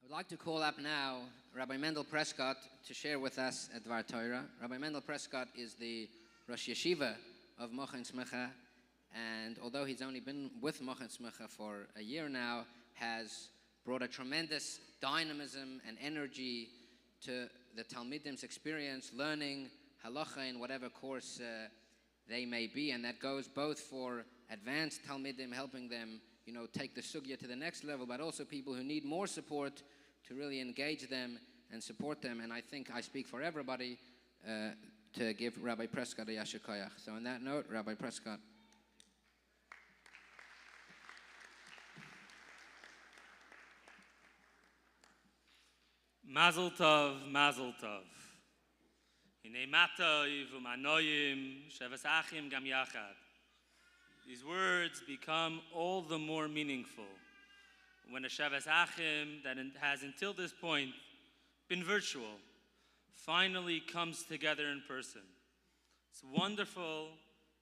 I'd like to call up now Rabbi Prescott to share with us a dvar Torah. Rabbi Prescott is the Rosh Yeshiva of Machon Smicha, and although he's only been with Machon Smicha for a year now, has brought a tremendous dynamism and energy to the Talmidim's experience, learning halacha in whatever course they may be, and that goes both for advanced Talmidim, helping them, take the sugya to the next level, but also people who need more support to really engage them and support them. And I think I speak for everybody to give Rabbi Prescott a yasher koyach. So on that note, Rabbi Prescott. Mazel tov, mazel tov. Hinei matov umanoyim shevas achim gam yachad. These words become all the more meaningful when a Shavas Achim that has until this point been virtual finally comes together in person. It's wonderful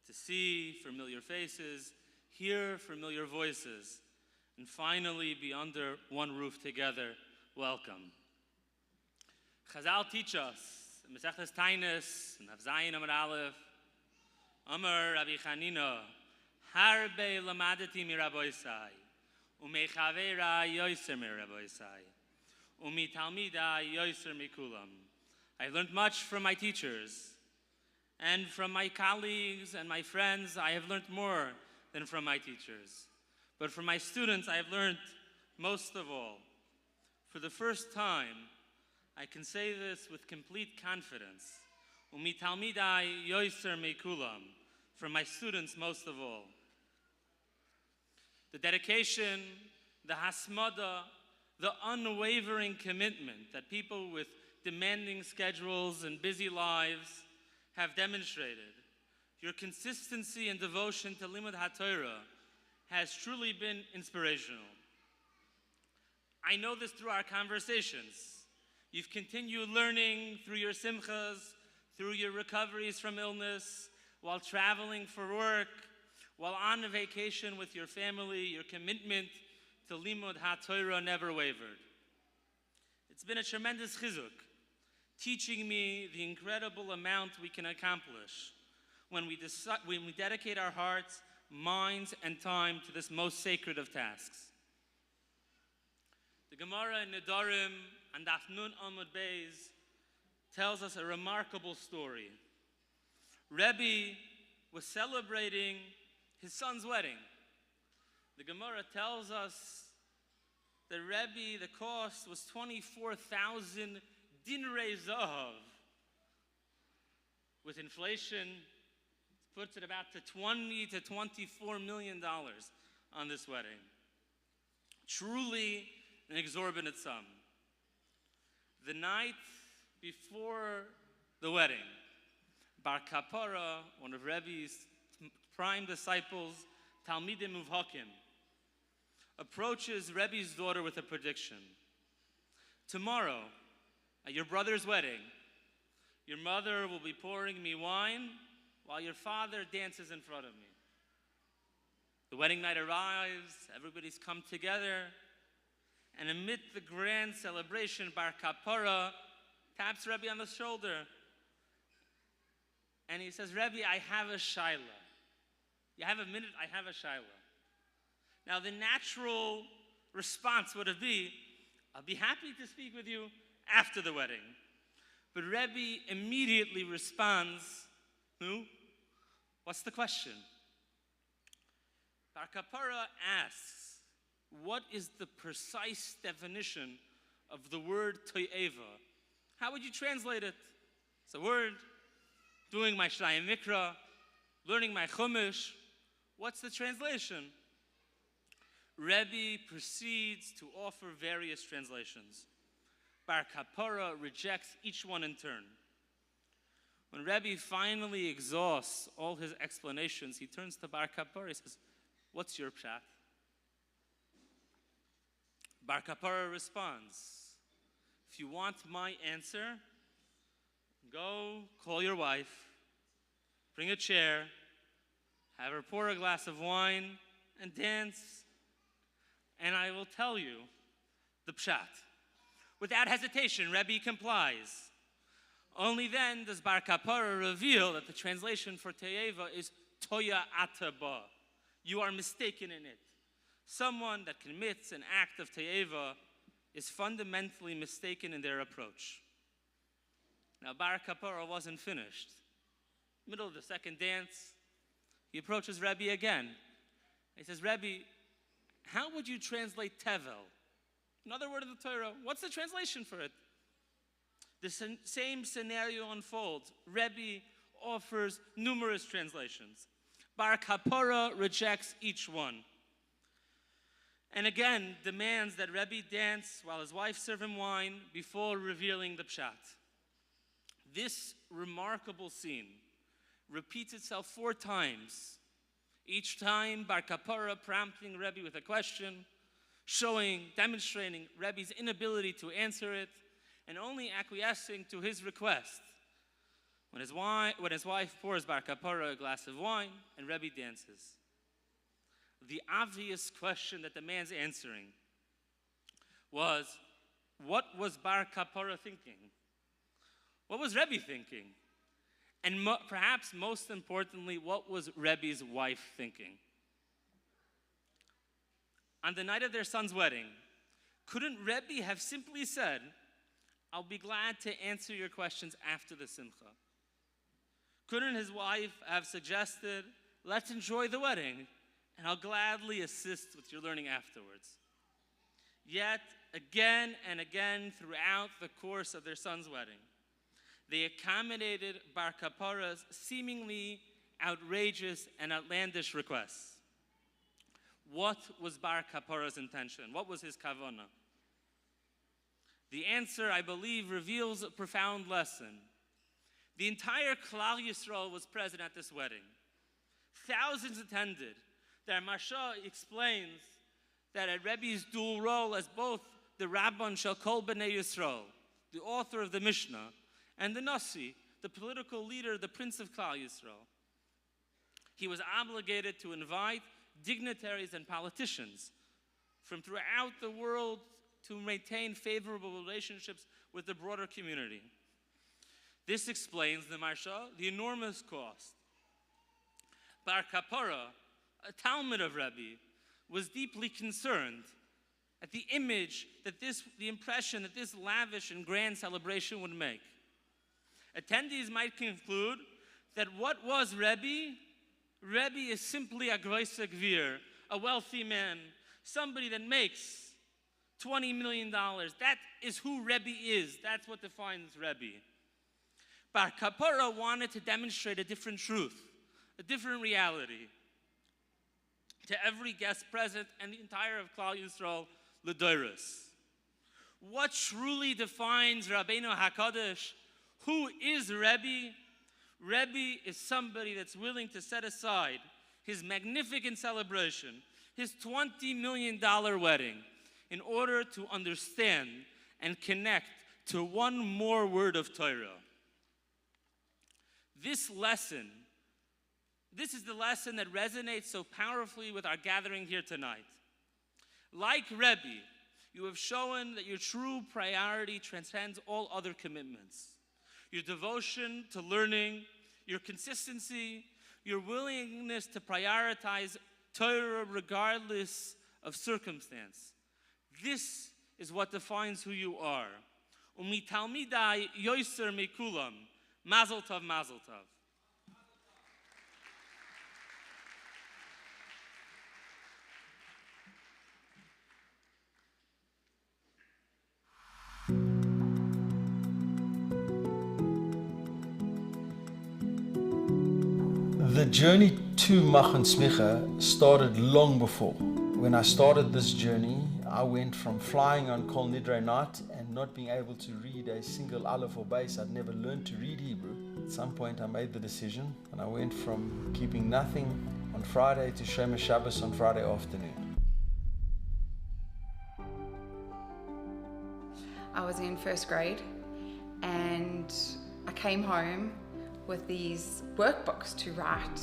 to see familiar faces, hear familiar voices, and finally be under one roof together. Welcome. Chazal teach us, Mesechtes Tainis, and Avzayin Amar Aleph, Amar Rabbi Chanina, Harbe lamadati mi Rabboisai, umechavera yoser mi Rabboisai, umitalmida yoser mi kulam. I learned much from my teachers, and from my colleagues and my friends, I have learned more than from my teachers. But from my students, I have learned most of all. For the first time, I can say this with complete confidence. Umitalmida yoser mi kulam. From my students most of all. The dedication, the hasmada, the unwavering commitment that people with demanding schedules and busy lives have demonstrated. Your consistency and devotion to Limud HaTorah has truly been inspirational. I know this through our conversations. You've continued learning through your simchas, through your recoveries from illness, while traveling for work, while on a vacation with your family. Your commitment to Limud HaTorah never wavered. It's been a tremendous chizuk, teaching me the incredible amount we can accomplish when we dedicate our hearts, minds, and time to this most sacred of tasks. The Gemara in Nedarim and Daf Nun Amud Beis tells us a remarkable story. Rebbe was celebrating his son's wedding. The Gemara tells us that Rebbe, the cost was 24,000 dinrei zahav. With inflation, it puts it about to $20 to $24 million on this wedding. Truly an exorbitant sum. The night before the wedding, Bar Kapara, one of Rebbe's prime disciples, Talmidim Uvhakim, approaches Rebbe's daughter with a prediction. Tomorrow, at your brother's wedding, your mother will be pouring me wine while your father dances in front of me. The wedding night arrives, everybody's come together, and amid the grand celebration, Bar Kapara taps Rebbe on the shoulder, and he says, Rebbe, I have a shaila. You have a minute? I have a shaila. Now, the natural response would have been, I'll be happy to speak with you after the wedding. But Rebbe immediately responds, no? What's the question? Bar Kapara asks, what is the precise definition of the word to'eva? How would you translate it? It's a word, doing my Shnayim Mikra, learning my Chumash. What's the translation? Rebbe proceeds to offer various translations. Bar Kapara rejects each one in turn. When Rebbe finally exhausts all his explanations, he turns to Bar Kapara. He says, what's your pshat? Bar Kapara responds, if you want my answer, go call your wife, bring a chair, have her pour a glass of wine, and dance, and I will tell you the pshat. Without hesitation, Rebbe complies. Only then does Bar Kapara reveal that the translation for Te'eva is Toya Ataba. You are mistaken in it. Someone that commits an act of Te'eva is fundamentally mistaken in their approach. Now, Bar Kapara wasn't finished. Middle of the second dance, he approaches Rebbe again. He says, Rebbe, how would you translate Tevel? Another word of the Torah. What's the translation for it? The same scenario unfolds. Rebbe offers numerous translations. Bar Kapara rejects each one. And again, demands that Rebbe dance while his wife serve him wine before revealing the pshat. This remarkable scene repeats itself 4 times. Each time, Bar Kapara prompting Rebbe with a question, demonstrating Rebbe's inability to answer it, and only acquiescing to his request. When his wife pours Bar Kapara a glass of wine, and Rebbe dances. The obvious question that the man's answering was, what was Bar Kapara thinking? What was Rebbe thinking? And perhaps most importantly, what was Rebbe's wife thinking? On the night of their son's wedding, couldn't Rebbe have simply said, I'll be glad to answer your questions after the Simcha? Couldn't his wife have suggested, let's enjoy the wedding, and I'll gladly assist with your learning afterwards? Yet, again and again throughout the course of their son's wedding, they accommodated Bar Kapara's seemingly outrageous and outlandish requests. What was Bar Kapara's intention? What was his kavanah? The answer, I believe, reveals a profound lesson. The entire Klal Yisrael was present at this wedding. Thousands attended. The Machon explains that at Rebbe's dual role as both the Rabban Shel Kol Bnei Yisrael, the author of the Mishnah, and the Nasi, the political leader, the Prince of Klal Yisrael, he was obligated to invite dignitaries and politicians from throughout the world to maintain favorable relationships with the broader community. This explains the Marsha, the enormous cost. Bar Kapara, a Talmud of Rebbe, was deeply concerned at the impression that this lavish and grand celebration would make. Attendees might conclude that what was Rebbe? Rebbe is simply a groiser gvir, a wealthy man, somebody that makes $20 million. That is who Rebbe is. That's what defines Rebbe. Bar Kapara wanted to demonstrate a different truth, a different reality to every guest present and the entire of Klal Yisrael, L'Doros. What truly defines Rabbeinu HaKadosh? Who is Rebbe? Rebbe is somebody that's willing to set aside his magnificent celebration, his $20 million wedding, in order to understand and connect to one more word of Torah. This is the lesson that resonates so powerfully with our gathering here tonight. Like Rebbe, you have shown that your true priority transcends all other commitments. Your devotion to learning, your consistency, your willingness to prioritize Torah regardless of circumstance. This is what defines who you are. Umitalmidai yoiser mekulam. Mazel tov, mazel tov. The journey to Machon Smicha started long before. When I started this journey, I went from flying on Kol Nidre night and not being able to read a single aleph or base. I'd never learned to read Hebrew. At some point I made the decision and I went from keeping nothing on Friday to Shomer Shabbos on Friday afternoon. I was in first grade and I came home with these workbooks to write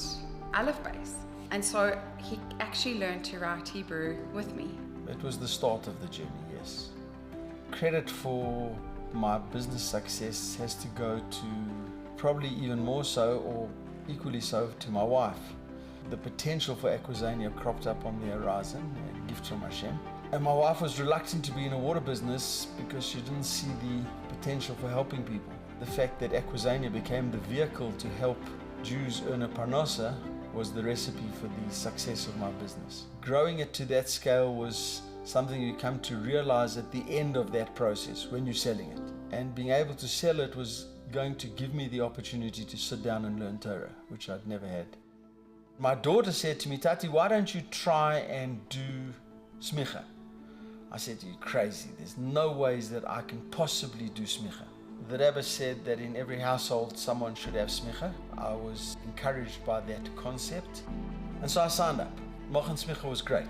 aleph base. And so he actually learned to write Hebrew with me. It was the start of the journey, yes. credit for my business success has to go to probably even more so, or equally so, to my wife. The potential for Aquazania cropped up on the horizon, a gift from Hashem. And my wife was reluctant to be in a water business because she didn't see the potential for helping people. The fact that Aquazania became the vehicle to help Jews earn a parnasa was the recipe for the success of my business. Growing it to that scale was something you come to realize at the end of that process when you're selling it. And being able to sell it was going to give me the opportunity to sit down and learn Torah, which I'd never had. My daughter said to me, Tati, why don't you try and do Smicha? I said, you're crazy. There's no ways that I can possibly do Smicha. The Rebbe said that in every household someone should have Smicha. I was encouraged by that concept. And so I signed up. Machon Smicha was great.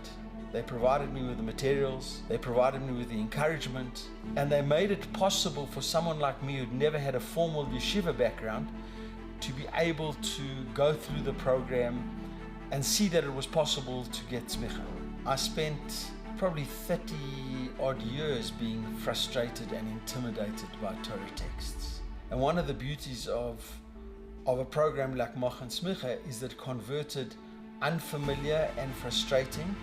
They provided me with the materials, they provided me with the encouragement, and they made it possible for someone like me who'd never had a formal yeshiva background to be able to go through the program and see that it was possible to get Smicha. I spent probably 30 odd years being frustrated and intimidated by Torah texts. And one of the beauties of a program like Machon Smicha is that it converted unfamiliar and frustrating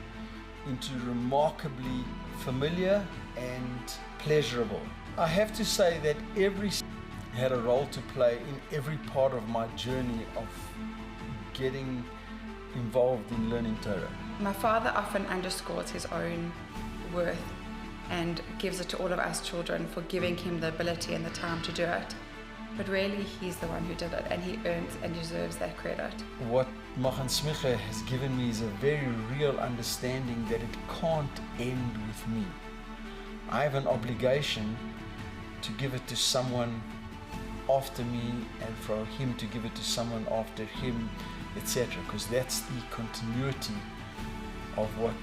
into remarkably familiar and pleasurable. I have to say that every had a role to play in every part of my journey of getting involved in learning Torah. My father often underscores his own worth and gives it to all of us children for giving him the ability and the time to do it. But really, he's the one who did it, and he earns and deserves that credit. What Machon Smicha has given me is a very real understanding that it can't end with me. I have an obligation to give it to someone after me, and for him to give it to someone after him, etc. Because that's the continuity of what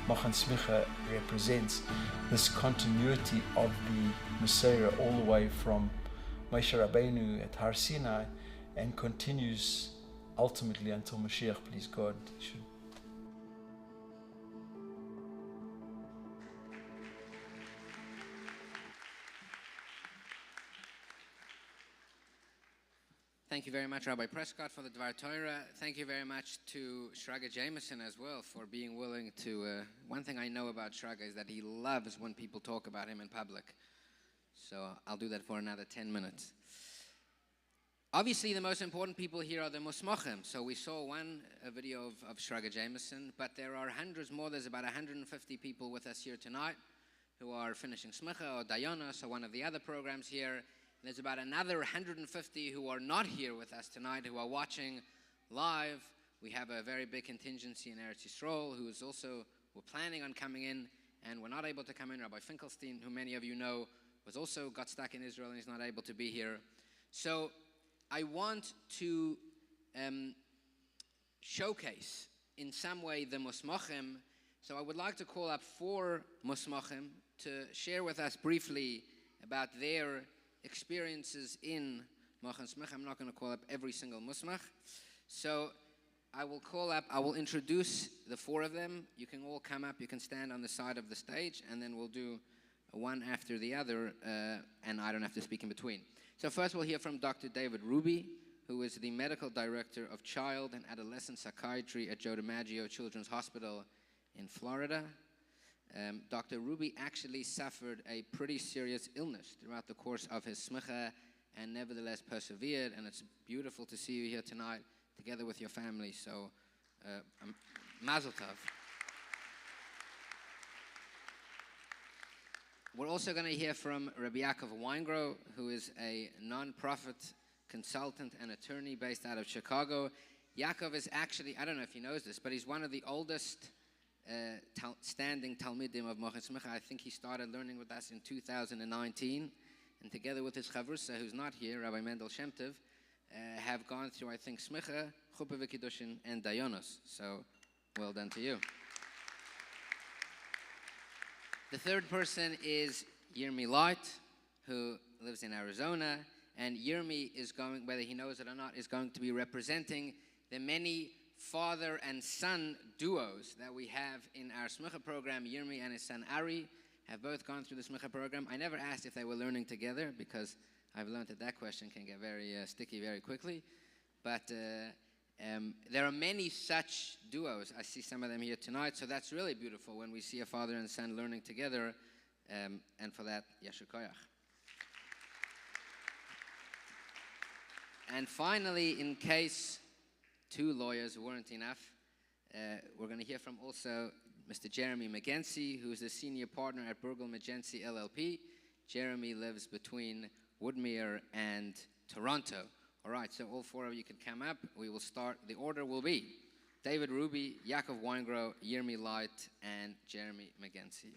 Machon Smicha represents. This continuity of the Messiah all the way from Moshe Rabbeinu at Har Sinai and continues ultimately until Mashiach, please God, should. Thank you very much, Rabbi Prescott, for the dvar Torah. Thank you very much to Shraga Jameson as well for being willing to. One thing I know about Shraga is that he loves when people talk about him in public. So I'll do that for another 10 minutes. Obviously, the most important people here are the Musmachim. So we saw one video of Shraga Jameson, but there are hundreds more. There's about 150 people with us here tonight who are finishing Smicha or Dayanos or one of the other programs here. There's about another 150 who are not here with us tonight, who are watching live. We have a very big contingency in Eretz Yisrael who is also, we're planning on coming in, and we're not able to come in. Rabbi Finkelstein, who many of you know, got stuck in Israel and he's not able to be here. So I want to showcase in some way the Musmachim. So I would like to call up 4 Musmachim to share with us briefly about their experiences in Machon Smicha. I'm not going to call up every single Musmach. So I will introduce the 4 of them. You can all come up, you can stand on the side of the stage, and then we'll do one after the other, and I don't have to speak in between. So first we'll hear from Dr. David Rebi, who is the Medical Director of Child and Adolescent Psychiatry at Joe DiMaggio Children's Hospital in Florida. Dr. Rebi actually suffered a pretty serious illness throughout the course of his Smicha and nevertheless persevered, and it's beautiful to see you here tonight together with your family, so Mazel Tov. We're also going to hear from Rabbi Yaakov Weingro, who is a non-profit consultant and attorney based out of Chicago. Yaakov is actually, I don't know if he knows this, but he's one of the oldest standing Talmidim of Machon Smicha. I think he started learning with us in 2019, and together with his Chavrusa, who's not here, Rabbi Mendel Shem Tov, have gone through, I think, Smicha, Chuppah V'Kiddushin, and Dayanos. So, well done to you. The third person is Yirmi Light, who lives in Arizona, and Yirmi is going, whether he knows it or not, is going to be representing the many father and son duos that we have in our Smicha program. Yirmi and his son Ari have both gone through the Smicha program. I never asked if they were learning together because I've learned that question can get very sticky very quickly. But there are many such duos. I see some of them here tonight, so that's really beautiful when we see a father and son learning together, and for that, Yasher Koyach. And finally, in case two lawyers weren't enough, we're going to hear from also Mr. Jeremy McGency, who's the senior partner at Burgle McGency LLP. Jeremy lives between Woodmere and Toronto. All right, so all four of you can come up. We will start. The order will be David Ruby, Yaakov Weingrow, Yirmi Light, and Jeremy McGency.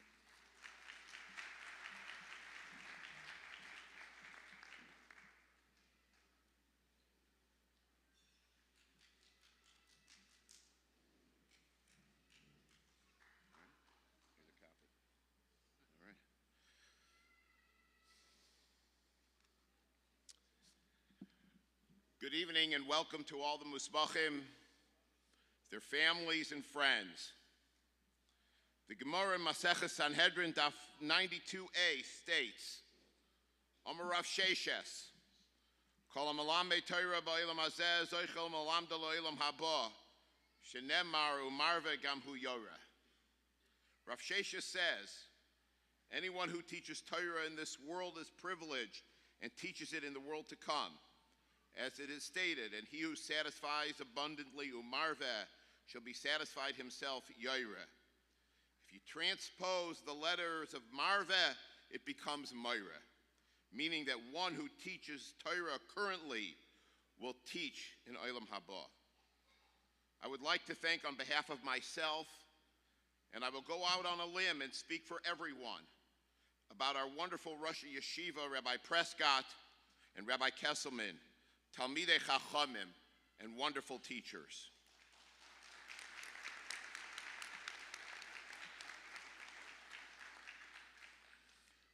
Good evening and welcome to all the Musbachim, their families and friends. The Gemara in Maseches Sanhedrin, Daf 92a states, Amar Rav Sheshes, Kol ha'malame Torah ba'olam hazeh, zochel malamda lo'olam haba, shenemar u'marve gam hu yoreh. Rav Sheshes says, anyone who teaches Torah in this world is privileged and teaches it in the world to come. As it is stated, and he who satisfies abundantly umarveh shall be satisfied himself yoireh. If you transpose the letters of marveh, it becomes moireh, meaning that one who teaches Torah currently will teach in olam haba. I would like to thank on behalf of myself, and I will go out on a limb and speak for everyone about our wonderful Rosh Yeshiva, Rabbi Prescott and Rabbi Kesselman, Talmidei Chachamim, and wonderful teachers.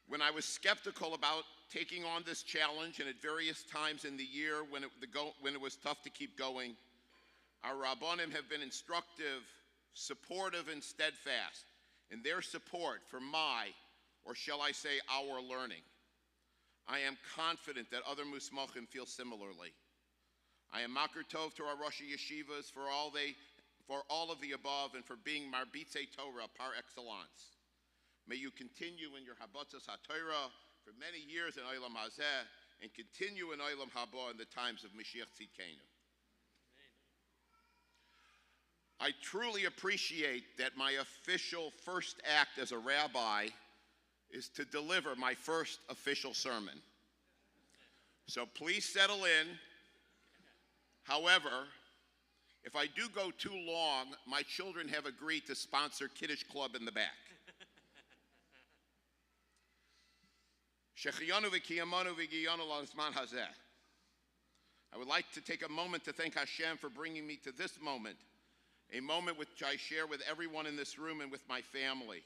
When I was skeptical about taking on this challenge, and at various times in the year when it was tough to keep going, our Rabbanim have been instructive, supportive, and steadfast in their support for my, or shall I say our, learning. I am confident that other Musmachim feel similarly. I am Makar Tov to our Rosh Yeshivas for all of the above and for being Marbitze Torah par excellence. May you continue in your Habatzas HaTorah for many years in Olam Hazeh and continue in Olam Haba in the times of Mashiach Tzidkenu. I truly appreciate that my official first act as a rabbi is to deliver my first official sermon. So please settle in. However, if I do go too long, my children have agreed to sponsor Kiddush Club in the back. Shechiyanu v'kiyamanu v'giyanu l'zman hazeh. I would like to take a moment to thank Hashem for bringing me to this moment, a moment which I share with everyone in this room and with my family.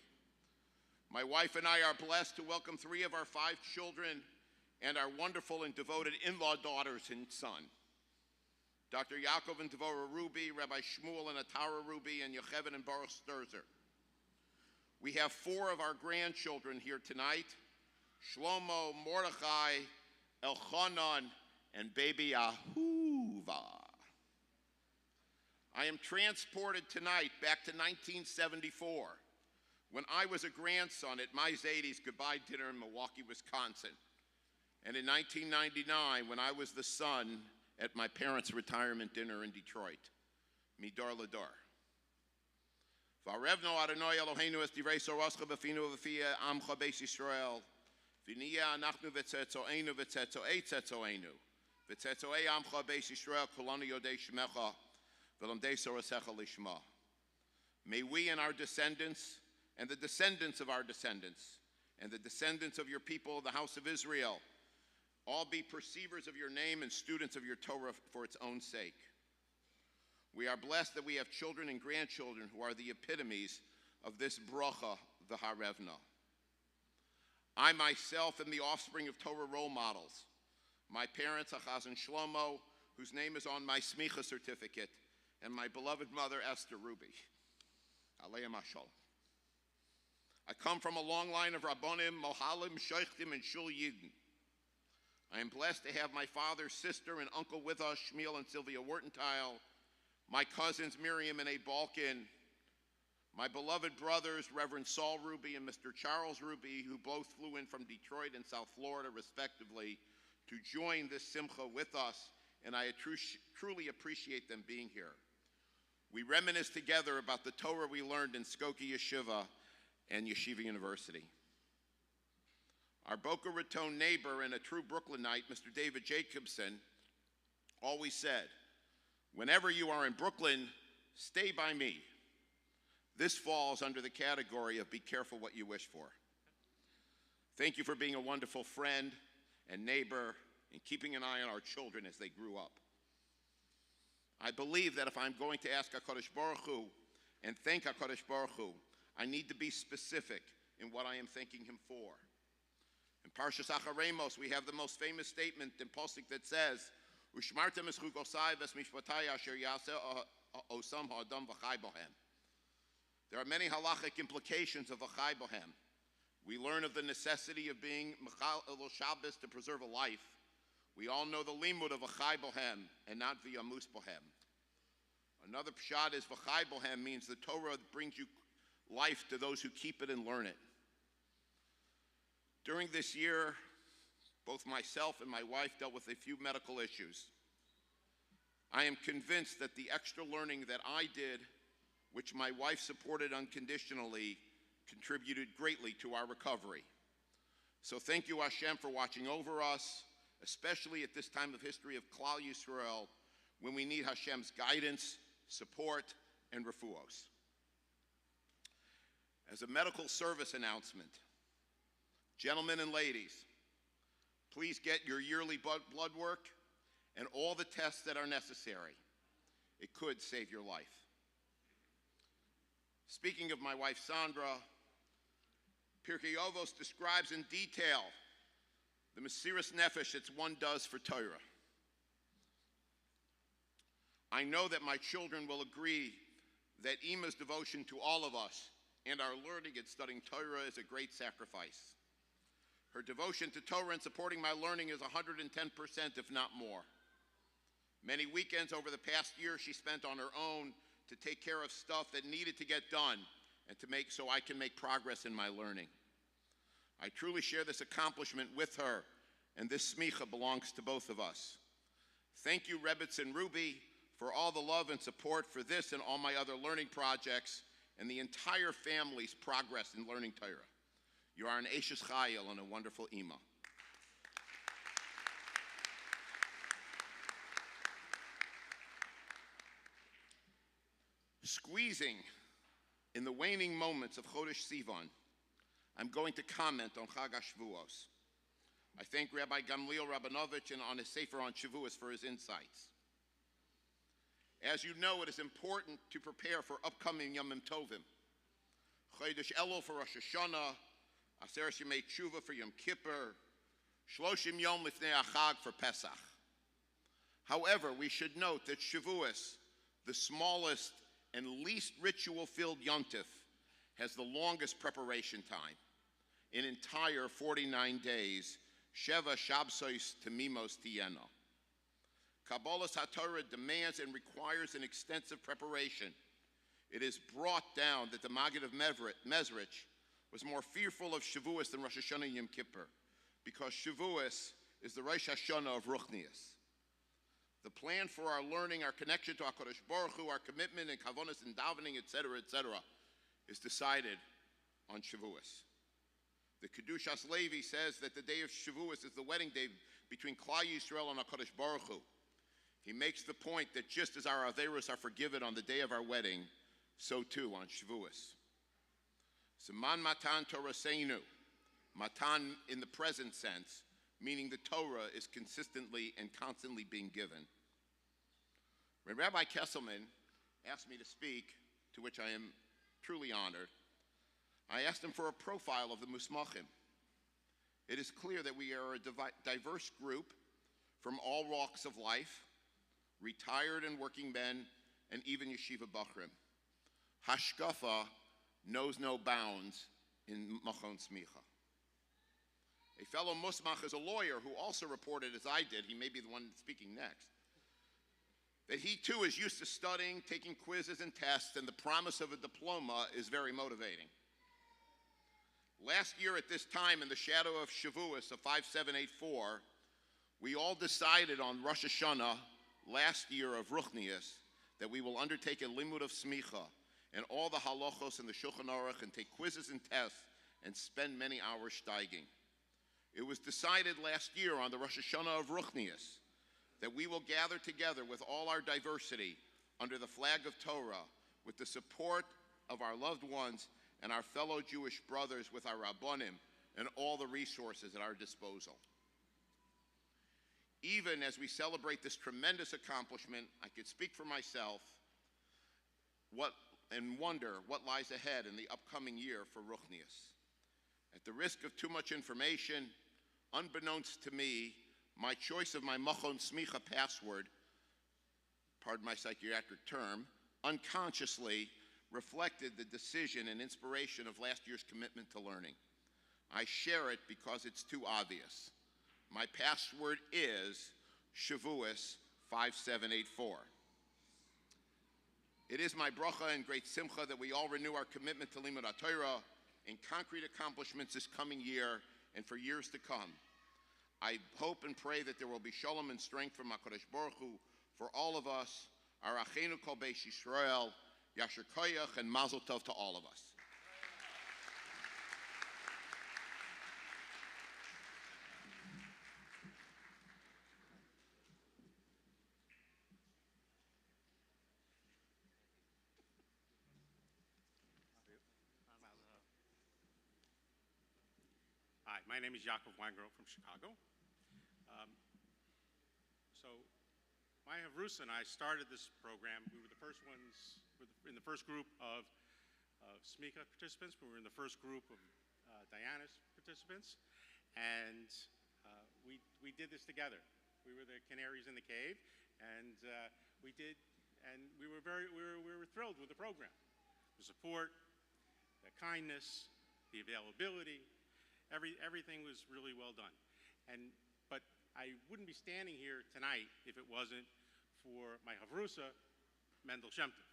My wife and I are blessed to welcome 3 of our 5 children and our wonderful and devoted in-law daughters and son. Dr. Yaakov and Devorah Ruby, Rabbi Shmuel and Atara Ruby, and Yocheved and Baruch Sturzer. We have 4 of our grandchildren here tonight, Shlomo, Mordechai, Elchanan, and baby Ahuva. I am transported tonight back to 1974, when I was a grandson at my Zadie's goodbye dinner in Milwaukee, Wisconsin. And in 1999, when I was the son at my parents' retirement dinner in Detroit. Midor Lador. V'arevno Adonai Eloheinu es divrei soroscha b'finu v'fiyah amcha beis Yisrael. V'niyah anachnu v'tzetzoenu v'tzetzoei tzetzoenu. V'tzetzoei amcha beis Yisrael kolanu yodei shemecha v'lamdei sorosecha lishma. May we and our descendants, and the descendants of our descendants, and the descendants of your people, the house of Israel, all be perceivers of your name and students of your Torah for its own sake. We are blessed that we have children and grandchildren who are the epitomes of this bracha, the Harevna. I myself am the offspring of Torah role models. My parents, Achaz and Shlomo, whose name is on my Smicha certificate, and my beloved mother, Esther Ruby. Aleim Machon. I come from a long line of Rabbonim, Mohalim, Sheikhtim, and Shul Yidden. I am blessed to have my father, sister, and uncle with us, Shmuel and Sylvia Wertentile, my cousins, Miriam and A. Balkin, my beloved brothers, Reverend Saul Ruby and Mr. Charles Ruby, who both flew in from Detroit and South Florida, respectively, to join this Simcha with us, and I truly appreciate them being here. We reminisce together about the Torah we learned in Skokie Yeshiva and Yeshiva University. Our Boca Raton neighbor and a true Brooklynite, Mr. David Jacobson, always said, "Whenever you are in Brooklyn, stay by me." This falls under the category of be careful what you wish for. Thank you for being a wonderful friend and neighbor and keeping an eye on our children as they grew up. I believe that if I'm going to ask HaKadosh Baruch Hu and thank HaKadosh Baruch Hu, I need to be specific in what I am thanking him for. In Parshas Acharemos, we have the most famous statement in Posuk that says, "Ushmartem es chukosai v'mishpatai asher yaseh osam ha'adam v'chai bohem." There are many halachic implications of v'chai bohem. We learn of the necessity of being mechal el Shabbos to preserve a life. We all know the limud of v'chai bohem and not v'yamus bohem. Another pshat is v'chai bohem means the Torah brings you life to those who keep it and learn it. During this year, both myself and my wife dealt with a few medical issues. I am convinced that the extra learning that I did, which my wife supported unconditionally, contributed greatly to our recovery. So thank you, Hashem, for watching over us, especially at this time of history of Klal Yisrael, when we need Hashem's guidance, support, and refuos. As a medical service announcement, gentlemen and ladies, please get your yearly blood work and all the tests that are necessary. It could save your life. Speaking of my wife, Sandra, Pirkei Avos describes in detail the Mesiras Nefesh that one does for Torah. I know that my children will agree that Ima's devotion to all of us and our learning and studying Torah is a great sacrifice. Her devotion to Torah and supporting my learning is 110%, if not more. Many weekends over the past year she spent on her own to take care of stuff that needed to get done and to make so I can make progress in my learning. I truly share this accomplishment with her, and this Smicha belongs to both of us. Thank you, Rebbe and Rebi, for all the love and support for this and all my other learning projects, and the entire family's progress in learning Torah. You are an Eishes Chayil and a wonderful Ima. Squeezing in the waning moments of Chodesh Sivan, I'm going to comment on Chag HaShavuos. I thank Rabbi Gamliel Rabinovich and on his Sefer on Shavuos for his insights. As you know, it is important to prepare for upcoming Yomim Tovim. Chodesh Elul for Rosh Hashanah, Aser Shemei Tshuva for Yom Kippur, Shloshim Yom Lifnei HaChag for Pesach. However, we should note that Shavuos, the smallest and least ritual-filled Yontif, has the longest preparation time, an entire 49 days, Sheva Shabsos Temimos Tieno. Kabbalas HaTorah demands and requires an extensive preparation. It is brought down that the Maggid of Mezrich was more fearful of Shavuos than Rosh Hashanah and Yom Kippur, because Shavuos is the Rosh Hashanah of Ruchnias. The plan for our learning, our connection to HaKadosh Baruch Hu, our commitment and kavonas and davening, etc., is decided on Shavuos. The Kedushas Levi says that the day of Shavuos is the wedding day between Klal Yisrael and HaKadosh Baruch Hu. He makes the point that just as our averos are forgiven on the day of our wedding, so too on Shavuos. Siman Matan Torah Seinu, Matan in the present sense, meaning the Torah is consistently and constantly being given. When Rabbi Kesselman asked me to speak, to which I am truly honored, I asked him for a profile of the Musmachim. It is clear that we are a diverse group from all walks of life, retired and working men, and even yeshiva bachrim. Hashkafa knows no bounds in Machon Smicha. A fellow Musmach is a lawyer who also reported, as I did, he may be the one speaking next, that he too is used to studying, taking quizzes and tests, and the promise of a diploma is very motivating. Last year at this time, in the shadow of Shavuos of 5784, we all decided on Rosh Hashanah last year of Ruchnius that we will undertake a limud of Smicha and all the halachos and the Shulchan Aruch and take quizzes and tests and spend many hours steiging. It was decided last year on the Rosh Hashanah of Ruchnius that we will gather together with all our diversity under the flag of Torah with the support of our loved ones and our fellow Jewish brothers with our Rabbonim and all the resources at our disposal. Even as we celebrate this tremendous accomplishment, I could speak for myself and wonder what lies ahead in the upcoming year for Ruchnius. At the risk of too much information, unbeknownst to me, my choice of my Machon Smicha password, pardon my psychiatric term, unconsciously reflected the decision and inspiration of last year's commitment to learning. I share it because it's too obvious. My password is Shavuos 5784. It is my bracha and great simcha that we all renew our commitment to Limud HaTorah in concrete accomplishments this coming year and for years to come. I hope and pray that there will be shalom and strength from HaKadosh Baruch Hu for all of us, our Achenu Kol Beis Yisrael, Yasher Koyach, and Mazel Tov to all of us. Hi, my name is Yaakov Weingrove from Chicago. My Havrusa and I started this program. We were the first ones, in the first group of Smicha participants. We were in the first group of Diana's participants. And we did this together. We were the canaries in the cave, and we were thrilled with the program. The support, the kindness, the availability, everything was really well done. But I wouldn't be standing here tonight if it wasn't for my Havrusa, Mendel Shem Tov.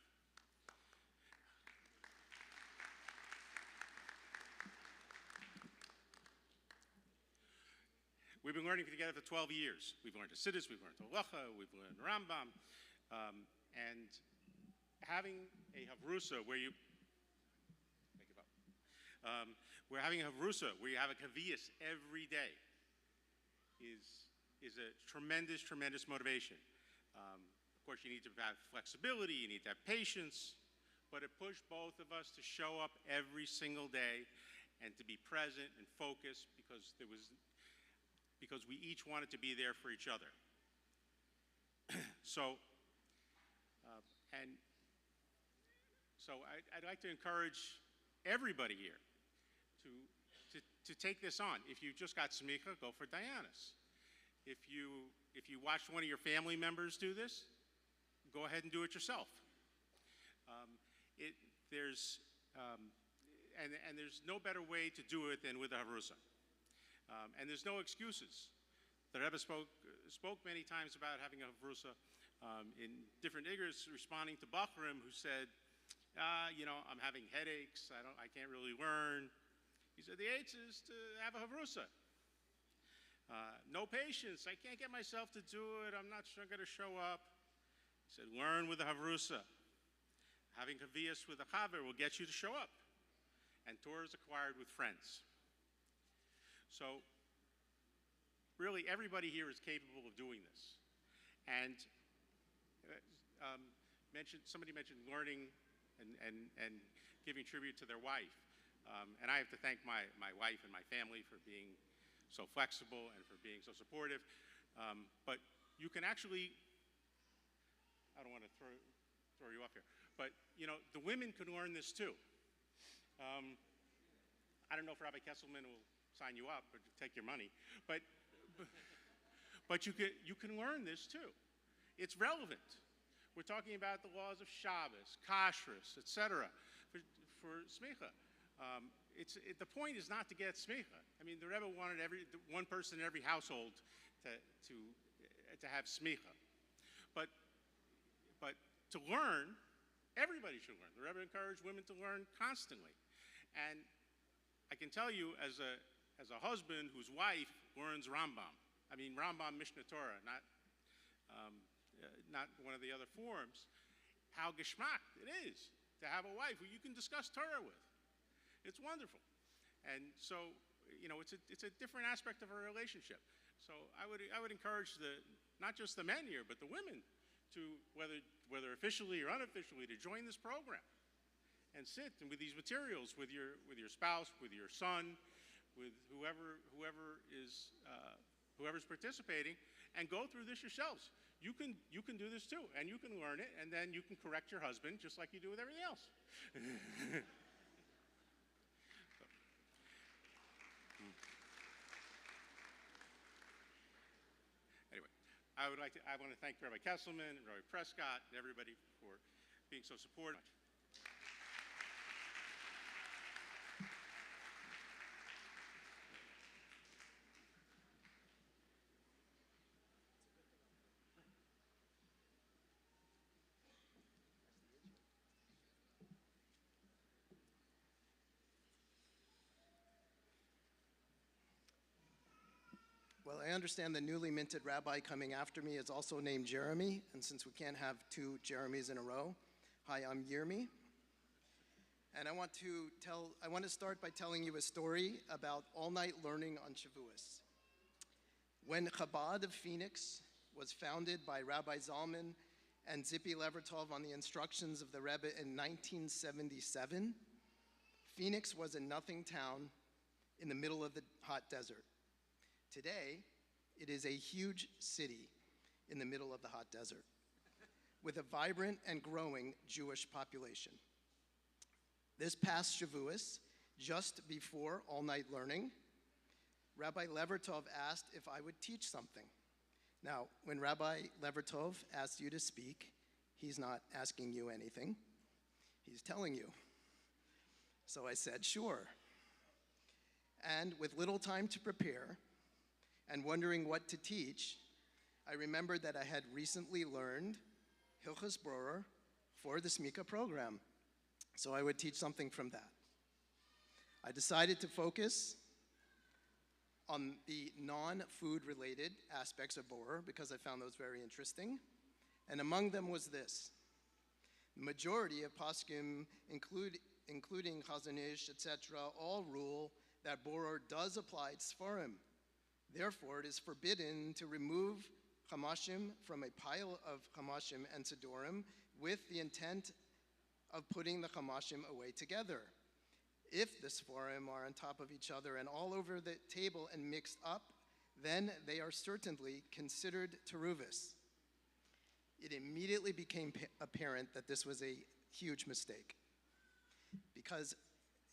We've been learning together for 12 years. We've learned Hasidus, we've learned Halacha, we've learned Rambam, and having a Havrusa where you we're having a Havrusa where you have a Kaviyas every day is a tremendous, tremendous motivation. Of course, you need to have flexibility, you need to have patience, but it pushed both of us to show up every single day and to be present and focused because we each wanted to be there for each other. So I'd like to encourage everybody here to take this on. If you just got Smicha, go for Diana's. If you watched one of your family members do this, go ahead and do it yourself. There's no better way to do it than with a Havrusa. And there's no excuses. The Rebbe spoke many times about having a Havrusa in different igros, responding to Bachrim who said, I'm having headaches, I can't really learn. He said, the eighth is to have a Havrusa. No patience, I can't get myself to do it, I'm not sure I'm going to show up. He said, learn with a Havrusa. Having Kaviyas with a Chaver will get you to show up. And Torah is acquired with friends. So, really, everybody here is capable of doing this. And somebody mentioned learning and giving tribute to their wife. And I have to thank my wife and my family for being so flexible and for being so supportive. But you can actually, I don't want to throw you off here, but the women can learn this too. I don't know if Rabbi Kesselman will sign you up or take your money, but you can learn this too. It's relevant. We're talking about the laws of Shabbos, Kashrus, etc. for Smicha. the point is not to get Smicha. I mean, the Rebbe wanted one person in every household to have Smicha. But to learn, everybody should learn. The Rebbe encouraged women to learn constantly. And I can tell you, as a husband whose wife learns Rambam, I mean Rambam Mishnah Torah, not one of the other forms, how geschmack it is to have a wife who you can discuss Torah with. It's wonderful. And so, it's a different aspect of our relationship. So I would encourage not just the men here, but the women to, whether officially or unofficially, to join this program and sit and with these materials with your spouse, with your son, with whoever's participating, and go through this yourselves. You can do this too, and you can learn it, and then you can correct your husband just like you do with everything else. Anyway, I want to thank Rabbi Kesselman and Rabbi Prescott and everybody for being so supportive. Well, I understand the newly minted rabbi coming after me is also named Jeremy, and since we can't have two Jeremys in a row, hi, I'm Yermi. And I want to start by telling you a story about all-night learning on Shavuos. When Chabad of Phoenix was founded by Rabbi Zalman and Zippy Levertov on the instructions of the Rebbe in 1977, Phoenix was a nothing town in the middle of the hot desert. Today, it is a huge city in the middle of the hot desert with a vibrant and growing Jewish population. This past Shavuos, just before all-night learning, Rabbi Levertov asked if I would teach something. Now, when Rabbi Levertov asks you to speak, he's not asking you anything. He's telling you. So I said, sure. And with little time to prepare, and wondering what to teach, I remembered that I had recently learned Hilchos Borer for the Smicha program, so I would teach something from that. I decided to focus on the non-food related aspects of Borer because I found those very interesting, and among them was this. The majority of poskim, including Chazon Ish, etc., all rule that Borer does apply to Sfarim. Therefore, it is forbidden to remove chamashim from a pile of chamashim and sidorim with the intent of putting the chamashim away together. If the sforim are on top of each other and all over the table and mixed up, then they are certainly considered teruvis. It immediately became apparent that this was a huge mistake, because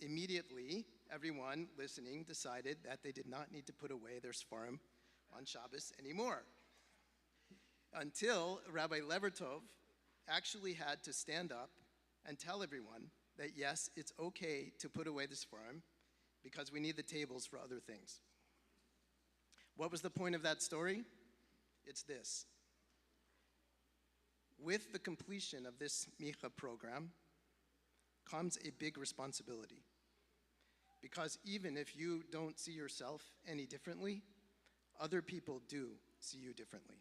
immediately everyone listening decided that they did not need to put away their sfarim on Shabbos anymore. Until Rabbi Levertov actually had to stand up and tell everyone that yes, it's okay to put away the sfarim because we need the tables for other things. What was the point of that story? It's this. With the completion of this Smicha program comes a big responsibility. Because even if you don't see yourself any differently, other people do see you differently.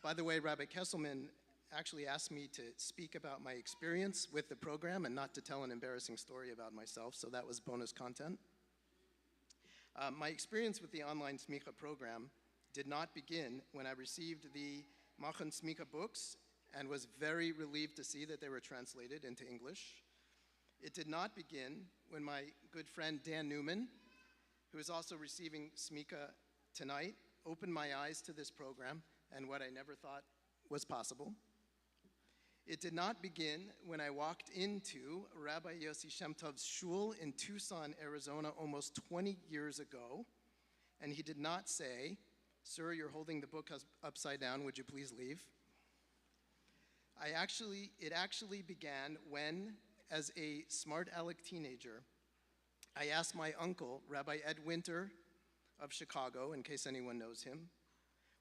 By the way, Rabbi Kesselman actually asked me to speak about my experience with the program and not to tell an embarrassing story about myself, so that was bonus content. My experience with the online Smicha program did not begin when I received the Machon Smicha books and was very relieved to see that they were translated into English. It did not begin when my good friend Dan Newman, who is also receiving Smicha tonight, opened my eyes to this program and what I never thought was possible. It did not begin when I walked into Rabbi Yossi Shem Tov's shul in Tucson, Arizona, almost 20 years ago, and he did not say, "Sir, you're holding the book upside down, would you please leave?" It actually began when, as a smart aleck teenager, I asked my uncle, Rabbi Ed Winter of Chicago, in case anyone knows him,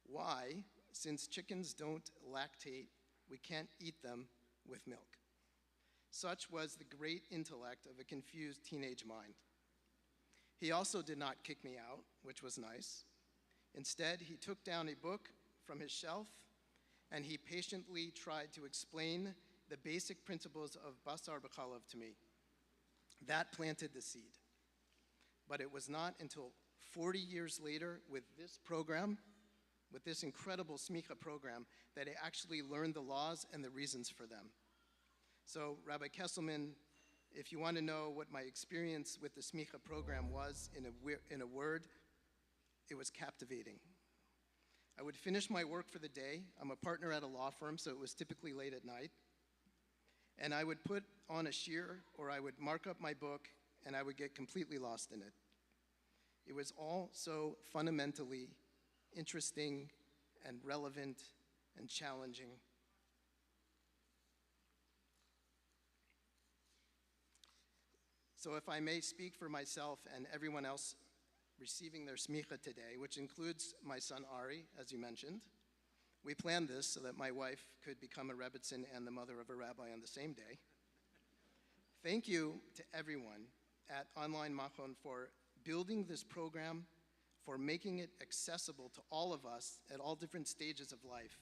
why, since chickens don't lactate, we can't eat them with milk. Such was the great intellect of a confused teenage mind. He also did not kick me out, which was nice. Instead, he took down a book from his shelf and he patiently tried to explain the basic principles of Basar B'Chalav to me. That planted the seed. But it was not until 40 years later with this program, with this incredible Smicha program, that I actually learned the laws and the reasons for them. So, Rabbi Kesselman, if you want to know what my experience with the Smicha program was in a word, it was captivating. I would finish my work for the day. I'm a partner at a law firm, so it was typically late at night. And I would put on a shir, or I would mark up my book, and I would get completely lost in it. It was all so fundamentally interesting and relevant and challenging. So if I may speak for myself and everyone else receiving their smicha today, which includes my son Ari, as you mentioned, we planned this so that my wife could become a Rebbitzin and the mother of a rabbi on the same day. Thank you to everyone at Online Machon for building this program, for making it accessible to all of us at all different stages of life,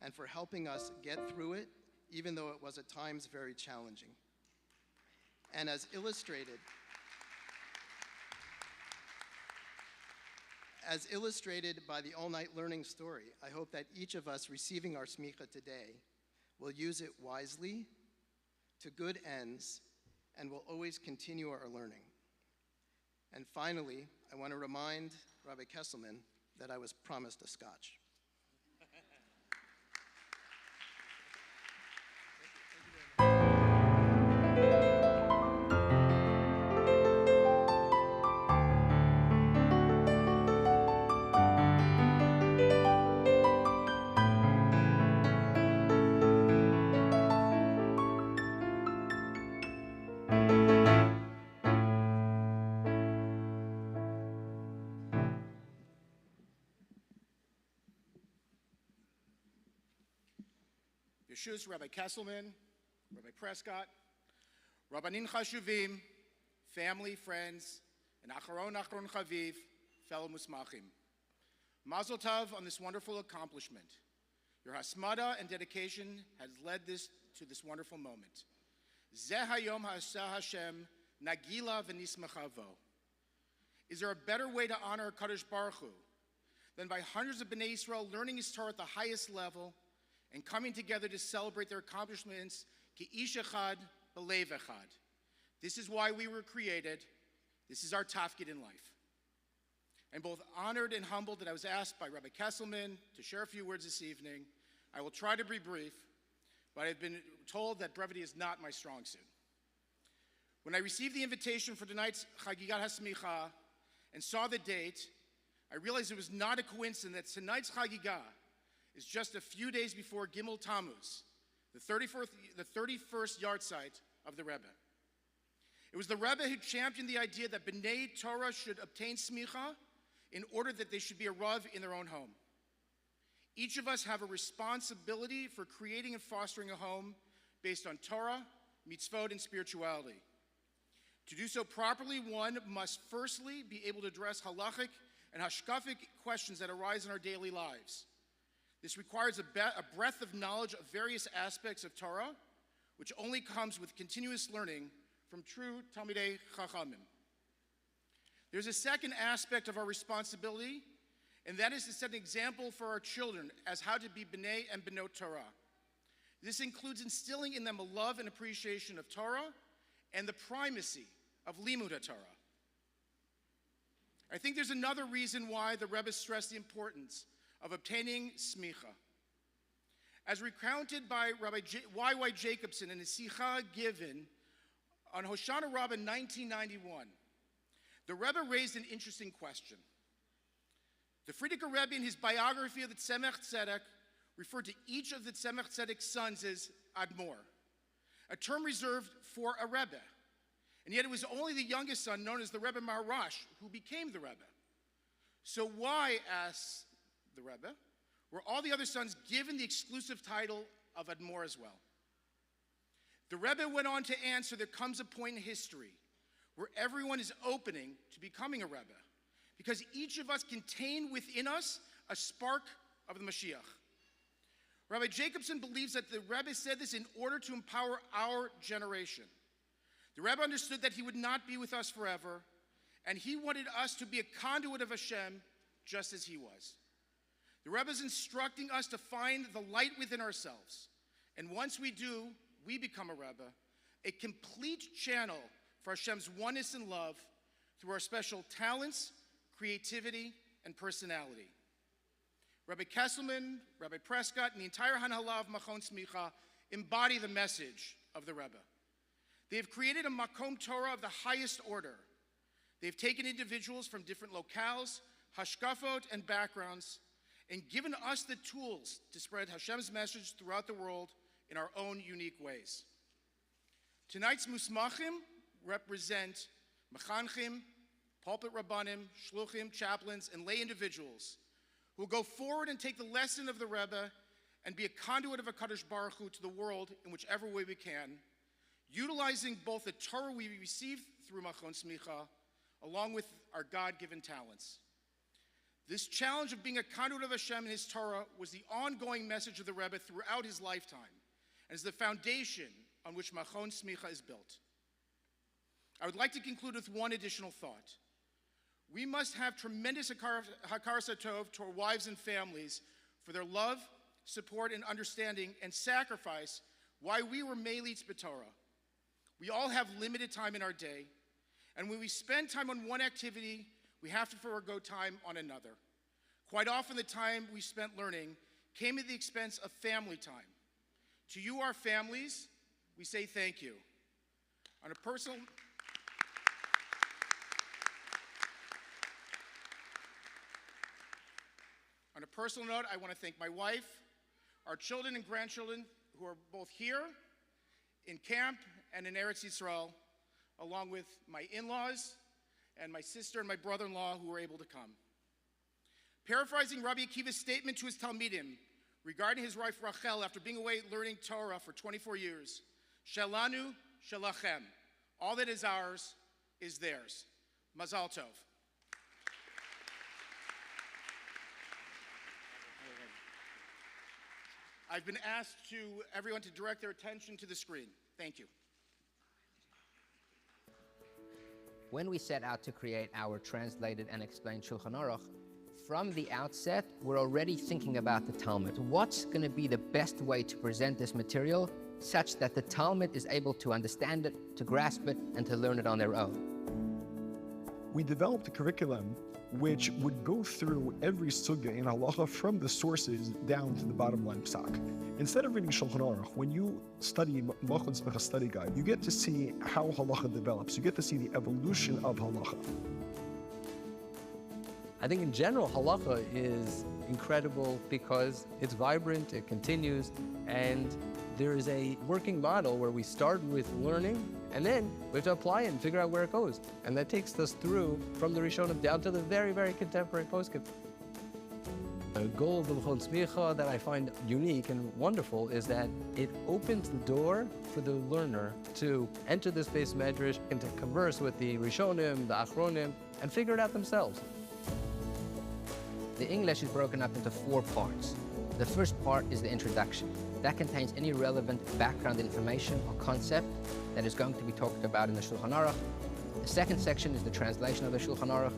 and for helping us get through it, even though it was at times very challenging. And as illustrated by the all-night learning story, I hope that each of us receiving our smicha today will use it wisely, to good ends, and will always continue our learning. And finally, I want to remind Rabbi Kesselman that I was promised a scotch. Yeshus, Rabbi Kesselman, Rabbi Prescott, Rabbanin Chashuvim, family, friends, and Acharon Chaviv, fellow Musmachim. Mazel Tov on this wonderful accomplishment. Your hasmada and dedication has led to this wonderful moment. Zeh hayom ha'aseh Hashem, nagila v'nismachavo. Is there a better way to honor Kadosh Baruch Hu than by hundreds of Bnei Yisrael learning His Torah at the highest level and coming together to celebrate their accomplishments, ki ish echad b'lev echad. This is why we were created. This is our tafkid in life. I'm both honored and humbled that I was asked by Rabbi Kesselman to share a few words this evening. I will try to be brief, but I've been told that brevity is not my strong suit. When I received the invitation for tonight's Chagigat Hasmicha and saw the date, I realized it was not a coincidence that tonight's Chagigah is just a few days before Gimel Tammuz, the 31st yahrzeit of the Rebbe. It was the Rebbe who championed the idea that B'nai Torah should obtain Smicha in order that they should be a Rav in their own home. Each of us have a responsibility for creating and fostering a home based on Torah, mitzvot, and spirituality. To do so properly, one must firstly be able to address halachic and hashkafic questions that arise in our daily lives. This requires a breadth of knowledge of various aspects of Torah, which only comes with continuous learning from true Talmidei Chachamim. There's a second aspect of our responsibility, and that is to set an example for our children as how to be B'nai and B'not Torah. This includes instilling in them a love and appreciation of Torah and the primacy of Limud Torah. I think there's another reason why the Rebbe stressed the importance of obtaining Smicha. As recounted by Rabbi Y.Y. Jacobson in a Sicha given on Hoshana Rabbah in 1991, the Rebbe raised an interesting question. The Frierdiker Rebbe, in his biography of the Tzemach Tzedek, referred to each of the Tzemach Tzedek's sons as Admor. a term reserved for a Rebbe. And yet it was only the youngest son, known as the Rebbe Maharash, who became the Rebbe. So why, asks the Rebbe, were all the other sons given the exclusive title of Admor as well? The Rebbe went on to answer, there comes a point in history where everyone is opening to becoming a Rebbe, because each of us contain within us a spark of the Mashiach. Rabbi Jacobson believes that the Rebbe said this in order to empower our generation. The Rebbe understood that he would not be with us forever, and he wanted us to be a conduit of Hashem just as he was. The Rebbe is instructing us to find the light within ourselves, and once we do, we become a Rebbe, a complete channel for Hashem's oneness and love through our special talents, creativity, and personality. Rabbi Kesselman, Rabbi Prescott, and the entire Hanhala of Machon Smicha embody the message of the Rebbe. They have created a Makom Torah of the highest order. They've taken individuals from different locales, hashkafot, and backgrounds, and given us the tools to spread Hashem's message throughout the world in our own unique ways. Tonight's Musmachim represent Mechanchim, pulpit rabbanim, shluchim, chaplains, and lay individuals who will go forward and take the lesson of the Rebbe and be a conduit of HaKadosh Baruch Hu to the world in whichever way we can, utilizing both the Torah we receive through Machon Smicha along with our God-given talents. This challenge of being a conduit of Hashem and His Torah was the ongoing message of the Rebbe throughout his lifetime and is the foundation on which Machon Smicha is built. I would like to conclude with one additional thought. We must have tremendous hakaras hatov to our wives and families for their love, support, and understanding and sacrifice why we were Melitz B'Torah. We all have limited time in our day, and when we spend time on one activity, we have to forego time on another. Quite often the time we spent learning came at the expense of family time. To you, our families, we say thank you. On a personal note, I want to thank my wife, our children and grandchildren who are both here, in camp, and in Eretz Yisrael, along with my in-laws and my sister and my brother-in-law who were able to come. Paraphrasing Rabbi Akiva's statement to his Talmidim regarding his wife Rachel after being away learning Torah for 24 years, Shelanu, Shelachem, all that is ours is theirs. Mazal Tov. I've been asked to everyone to direct their attention to the screen. Thank you. When we set out to create our translated and explained Shulchan Aruch, from the outset, we're already thinking about the Talmud. What's going to be the best way to present this material such that the Talmud is able to understand it, to grasp it, and to learn it on their own? We developed a curriculum which would go through every sugya in halacha from the sources down to the bottom line psak. Instead of reading Shulchan Aruch, when you study Machon Smicha study guide, you get to see how halacha develops. You get to see the evolution of halacha. I think in general, halacha is incredible because it's vibrant, it continues, and there is a working model where we start with learning, and then we have to apply it and figure out where it goes. And that takes us through from the Rishonim down to the very, very contemporary poskim. The goal of the Machon Smicha that I find unique and wonderful is that it opens the door for the learner to enter this base medrash and to converse with the Rishonim, the Achronim, and figure it out themselves. The English is broken up into 4 parts. The first part is the introduction. That contains any relevant background information or concept that is going to be talked about in the Shulchan Aruch. The second section is the translation of the Shulchan Aruch.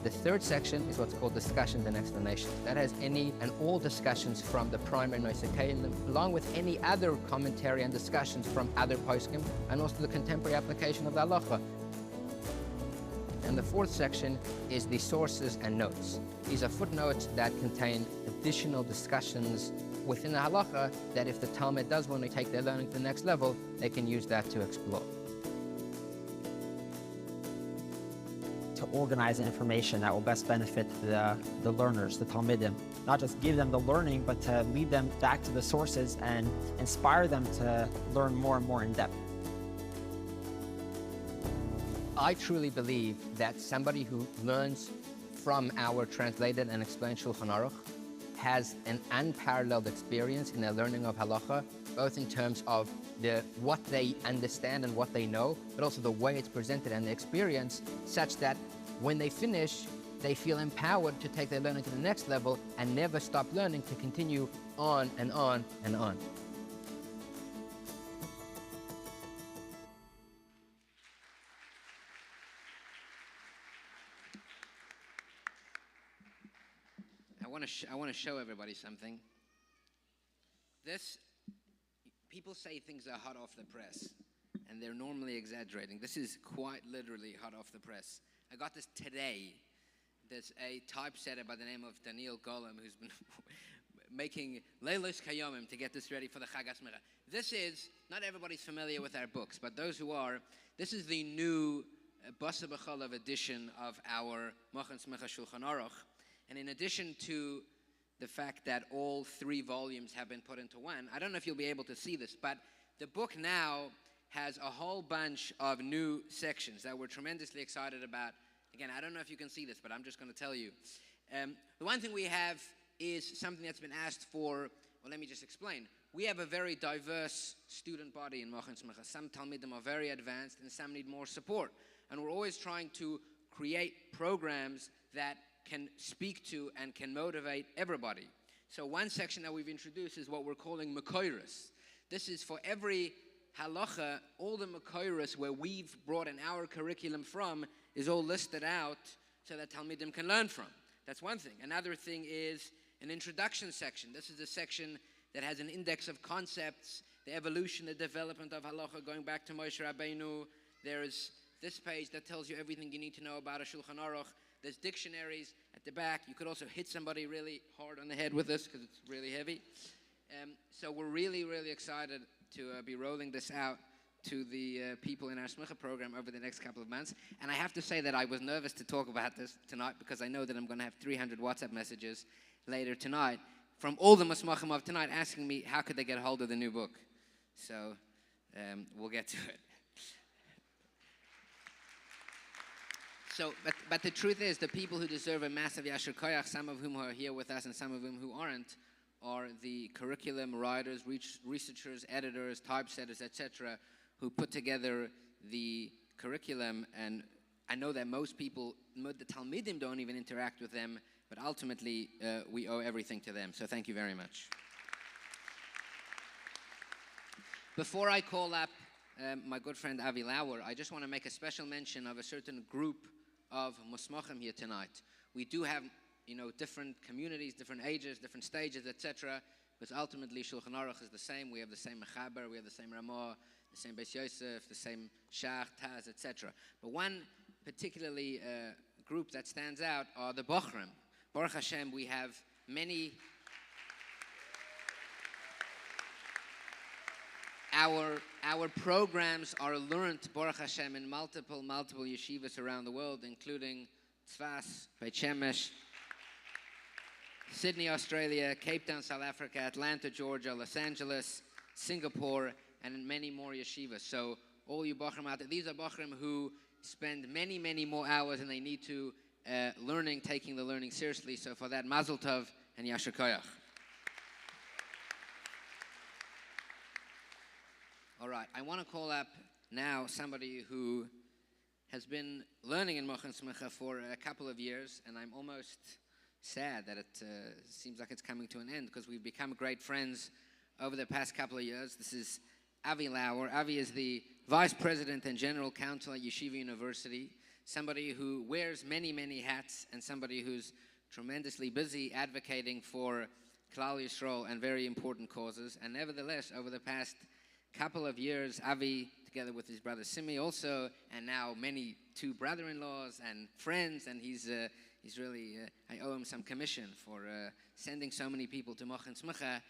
The third section is what's called discussions and explanations. That has any and all discussions from the primary Noisakeilim, along with any other commentary and discussions from other poskim, and also the contemporary application of the halacha. And the fourth section is the sources and notes. These are footnotes that contain additional discussions within the halacha that if the Talmud does want to take their learning to the next level, they can use that to explore. To organize the information that will best benefit the learners, the Talmidim. Not just give them the learning, but to lead them back to the sources and inspire them to learn more and more in depth. I truly believe that somebody who learns from our translated and explained Shulchan Aruch has an unparalleled experience in their learning of halacha, both in terms of what they understand and what they know, but also the way it's presented and the experience, such that when they finish, they feel empowered to take their learning to the next level and never stop learning, to continue on and on and on. I want to show everybody something. People say things are hot off the press, and they're normally exaggerating. This is quite literally hot off the press. I got this today. There's a typesetter by the name of Daniel Golem who's been making Leilos Kayomim to get this ready for the Chag Hasmicha. This is, not everybody's familiar with our books, but those who are, this is the new Basa B'Cholav edition of our Machon Smicha Shulchan Aruch. And in addition to the fact that all 3 volumes have been put into one, I don't know if you'll be able to see this, but the book now has a whole bunch of new sections that we're tremendously excited about. Again, I don't know if you can see this, but I'm just going to tell you. The one thing we have is something that's been asked for. Well, let me just explain. We have a very diverse student body in Machon Smicha. Some Talmidim are very advanced and some need more support. And we're always trying to create programs that can speak to and can motivate everybody. So one section that we've introduced is what we're calling Mekoiros. This is for every halacha, all the Mekoiros where we've brought in our curriculum from is all listed out so that Talmidim can learn from. That's one thing. Another thing is an introduction section. This is a section that has an index of concepts, the evolution, the development of halacha going back to Moshe Rabbeinu. There is this page that tells you everything you need to know about a Shulchan Aruch. There's dictionaries at the back. You could also hit somebody really hard on the head with this because it's really heavy. So we're really, really excited to be rolling this out to the people in our Smicha program over the next couple of months. And I have to say that I was nervous to talk about this tonight because I know that I'm going to have 300 WhatsApp messages later tonight from all the Musmachim of tonight asking me how could they get a hold of the new book. So we'll get to it. So, but the truth is, the people who deserve a massive Yashar Koyach, some of whom are here with us and some of whom who aren't, are the curriculum writers, researchers, editors, typesetters, etc., who put together the curriculum. And I know that most people, the Talmidim don't even interact with them, but ultimately we owe everything to them. So thank you very much. Before I call up my good friend Avi Lauer, I just want to make a special mention of a certain group of Musmachim here tonight. We do have, different communities, different ages, different stages, etc. But ultimately, Shulchan Aruch is the same. We have the same Mechaber, we have the same Ramah, the same Beis Yosef, the same Chag, Taz, etc. But one particularly group that stands out are the Bochrim. Baruch Hashem, we have many. Our programs are learned, Baruch Hashem, in multiple yeshivas around the world, including Tzfas, Beit Shemesh, Sydney, Australia, Cape Town, South Africa, Atlanta, Georgia, Los Angeles, Singapore, and in many more yeshivas. So all you Bachrim out there, these are Bachrim who spend many more hours, and they need to taking the learning seriously. So for that, Mazel Tov and Yashar Koyach. All right, I want to call up now somebody who has been learning in Machon Smicha for a couple of years, and I'm almost sad that it seems like it's coming to an end because we've become great friends over the past couple of years. This is Avi Lauer. Avi is the Vice President and General Counsel at Yeshiva University, somebody who wears many hats and somebody who's tremendously busy advocating for Klal Yisrael and very important causes. And nevertheless, over the past couple of years, Avi, together with his brother Simi also, and now two brother-in-laws and friends, and he's really, I owe him some commission for sending so many people to Machon Smicha.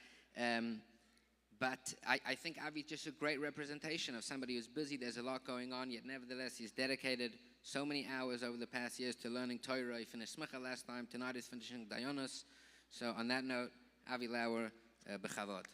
But I think Avi's just a great representation of somebody who's busy. There's a lot going on, yet nevertheless he's dedicated so many hours over the past years to learning Torah. He finished Smicha last time. Tonight he's finishing Dayanos. So on that note, Avi Lauer, Bechavod.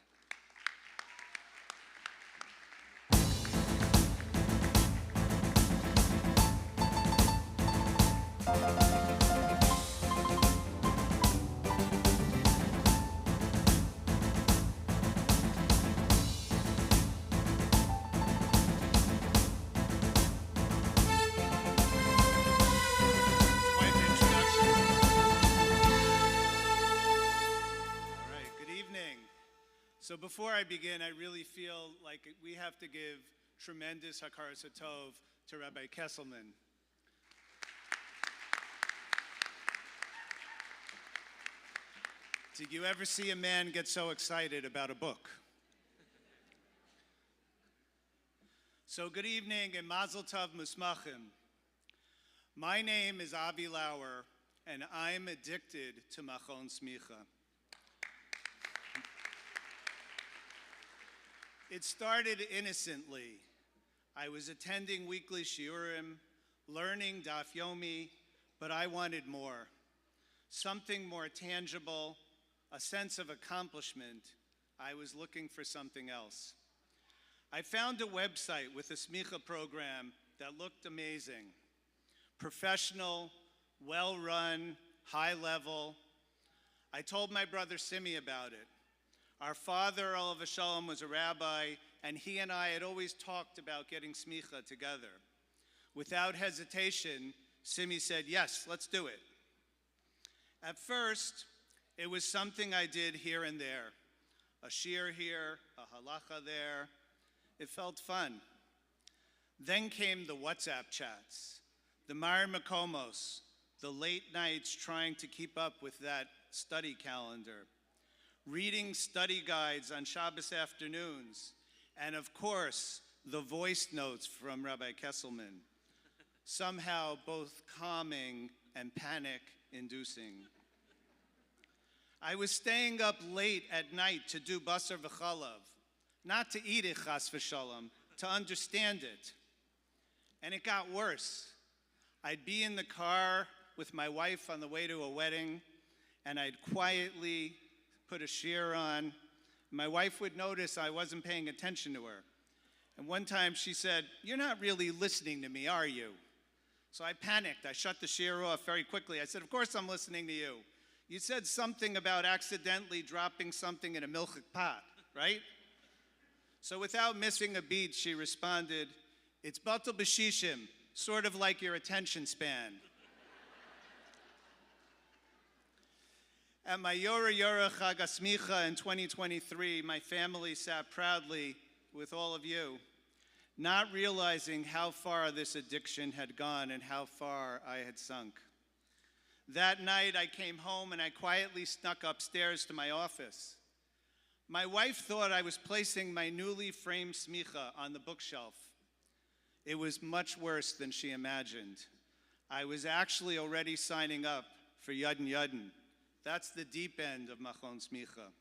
So before I begin, I really feel like we have to give tremendous hakaras hatov to Rabbi Kesselman. Did you ever see a man get so excited about a book? So good evening and mazel tov musmachim. My name is Avi Lauer, and I'm addicted to Machon Smicha. It started innocently. I was attending weekly shiurim, learning daf yomi, but I wanted more. Something more tangible, a sense of accomplishment. I was looking for something else. I found a website with a Smicha program that looked amazing. Professional, well-run, high level. I told my brother Simi about it. Our father, Olav Shalom, was a rabbi, and he and I had always talked about getting Smicha together. Without hesitation, Simi said, yes, let's do it. At first, it was something I did here and there. A shir here, a halacha there. It felt fun. Then came the WhatsApp chats, the Mar Makomos, the late nights trying to keep up with that study calendar, reading study guides on Shabbos afternoons, and of course, the voice notes from Rabbi Kesselman, somehow both calming and panic-inducing. I was staying up late at night to do basar v'chalav, not to eat it, chas v'shalom, to understand it. And it got worse. I'd be in the car with my wife on the way to a wedding, and I'd quietly put a shir on. My wife would notice I wasn't paying attention to her. And one time she said, "You're not really listening to me, are you?" So I panicked. I shut the shir off very quickly. I said, "Of course I'm listening to you. You said something about accidentally dropping something in a milchik pot, right?" So without missing a beat, she responded, "It's batal b'shishim, sort of like your attention span." At my Yora Chag Hasmicha in 2023, my family sat proudly with all of you, not realizing how far this addiction had gone and how far I had sunk. That night, I came home and I quietly snuck upstairs to my office. My wife thought I was placing my newly framed Smicha on the bookshelf. It was much worse than she imagined. I was actually already signing up for Yadin Yadin. That's the deep end of Machon Smicha.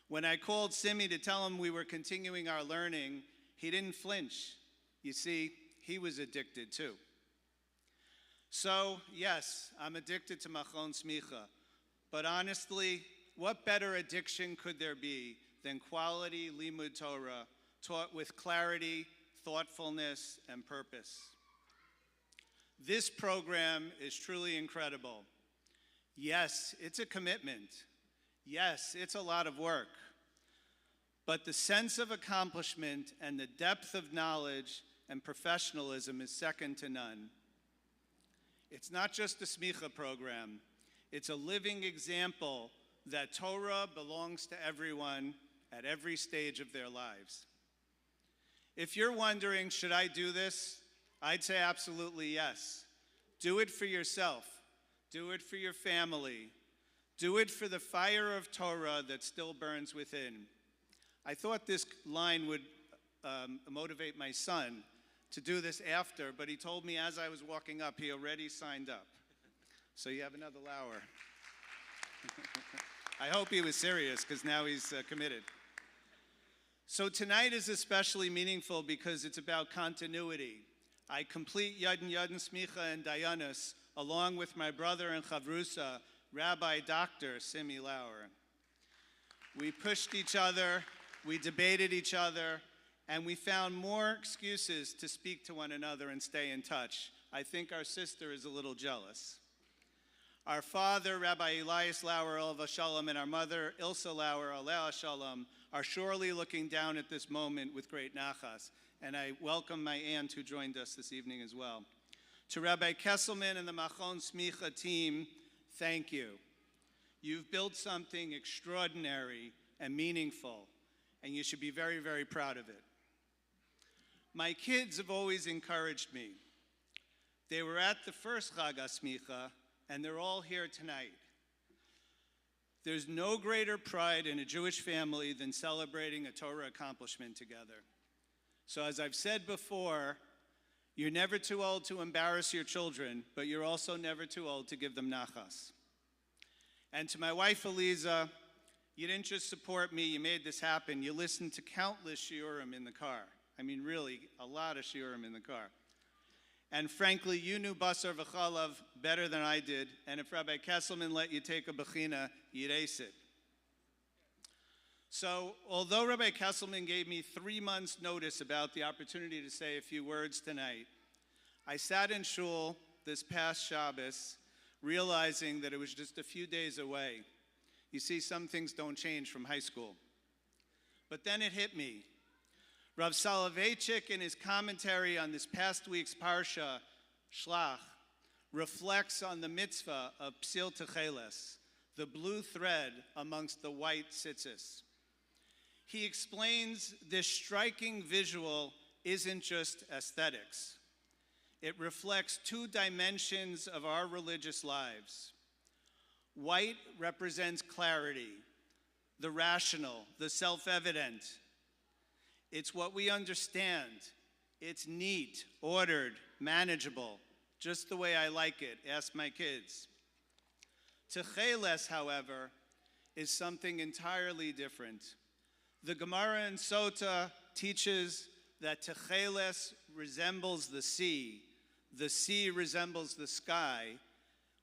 When I called Simi to tell him we were continuing our learning, he didn't flinch. You see, he was addicted too. So, yes, I'm addicted to Machon Smicha. But honestly, what better addiction could there be than quality limud Torah taught with clarity, thoughtfulness, and purpose? This program is truly incredible. Yes, it's a commitment. Yes, it's a lot of work. But the sense of accomplishment and the depth of knowledge and professionalism is second to none. It's not just a Smicha program. It's a living example that Torah belongs to everyone at every stage of their lives. If you're wondering, should I do this? I'd say absolutely yes. Do it for yourself. Do it for your family. Do it for the fire of Torah that still burns within. I thought this line would motivate my son to do this after, but he told me as I was walking up, he already signed up. So you have another Lauer. I hope he was serious, because now he's committed. So tonight is especially meaningful because it's about continuity. I complete Yadin Smicha and Dayanus along with my brother and Chavrusa, Rabbi Dr. Simi Lauer. We pushed each other, we debated each other, and we found more excuses to speak to one another and stay in touch. I think our sister is a little jealous. Our father, Rabbi Elias Lauer, Olva Shalom, and our mother, Ilsa Lauer, Alea Shalom, are surely looking down at this moment with great nachas. And I welcome my aunt who joined us this evening as well. To Rabbi Kesselman and the Machon Smicha team, thank you. You've built something extraordinary and meaningful, and you should be very, very proud of it. My kids have always encouraged me. They were at the first Chag Hasmicha, and they're all here tonight. There's no greater pride in a Jewish family than celebrating a Torah accomplishment together. So as I've said before, you're never too old to embarrass your children, but you're also never too old to give them nachas. And to my wife, Eliza, you didn't just support me, you made this happen. You listened to countless shiurim in the car. I mean, really, a lot of shiurim in the car. And frankly, you knew Basar V'chalav better than I did, and if Rabbi Kesselman let you take a bechina, you'd ace it. So, although Rabbi Kesselman gave me 3 months' notice about the opportunity to say a few words tonight, I sat in shul this past Shabbos, realizing that it was just a few days away. You see, some things don't change from high school. But then it hit me. Rav Soloveitchik, in his commentary on this past week's Parsha, Shlach, reflects on the mitzvah of Psil Techeles, the blue thread amongst the white tzitzis. He explains this striking visual isn't just aesthetics. It reflects 2 dimensions of our religious lives. White represents clarity, the rational, the self-evident. It's what we understand. It's neat, ordered, manageable, just the way I like it. Ask my kids. Techeles, however, is something entirely different. The Gemara in Sota teaches that Techeles resembles the sea resembles the sky,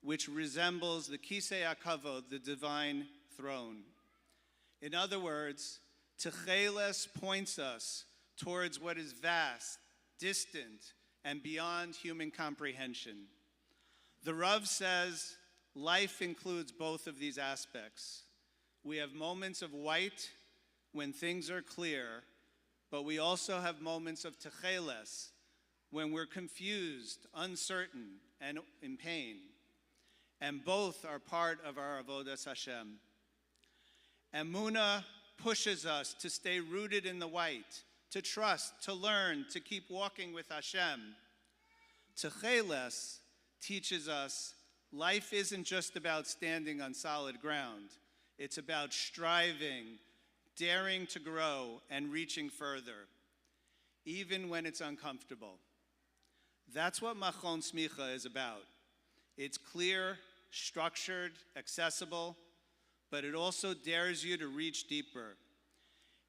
which resembles the Kisei HaKavod, the divine throne. In other words, Techeles points us towards what is vast, distant, and beyond human comprehension. The Rav says life includes both of these aspects. We have moments of white when things are clear, but we also have moments of Techeles when we're confused, uncertain, and in pain. And both are part of our Avodas Hashem. Emunah pushes us to stay rooted in the white, to trust, to learn, to keep walking with Hashem. Techeles teaches us life isn't just about standing on solid ground. It's about striving, daring to grow, and reaching further, even when it's uncomfortable. That's what Machon Smicha is about. It's clear, structured, accessible, but it also dares you to reach deeper.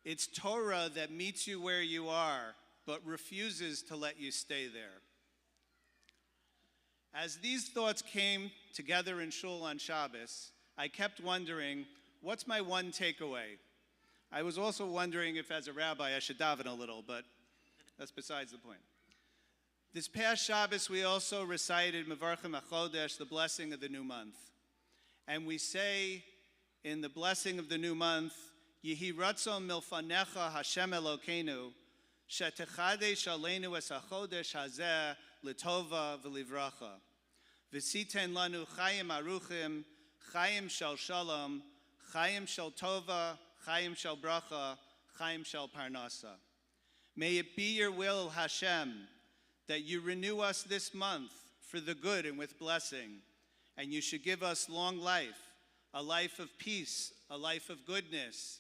It's Torah that meets you where you are, but refuses to let you stay there. As these thoughts came together in shul on Shabbos, I kept wondering, what's my one takeaway? I was also wondering if as a rabbi I should daven a little, but that's besides the point. This past Shabbos, we also recited Mevarchim HaChodesh, the blessing of the new month. And we say in the blessing of the new month, Yehi Ratzon Milfanecha Hashem Elokeinu, Shetechadesh Aleinu Es HaChodesh Hazeh L'tova V'livracha. V'siten Lanu Chayim Aruchim, Chayim Shel Shalom, Chayim Shel Tova, Chayim Shel Bracha, Chayim Shel Parnasa. May it be your will, Hashem, that you renew us this month for the good and with blessing, and you should give us long life, a life of peace, a life of goodness,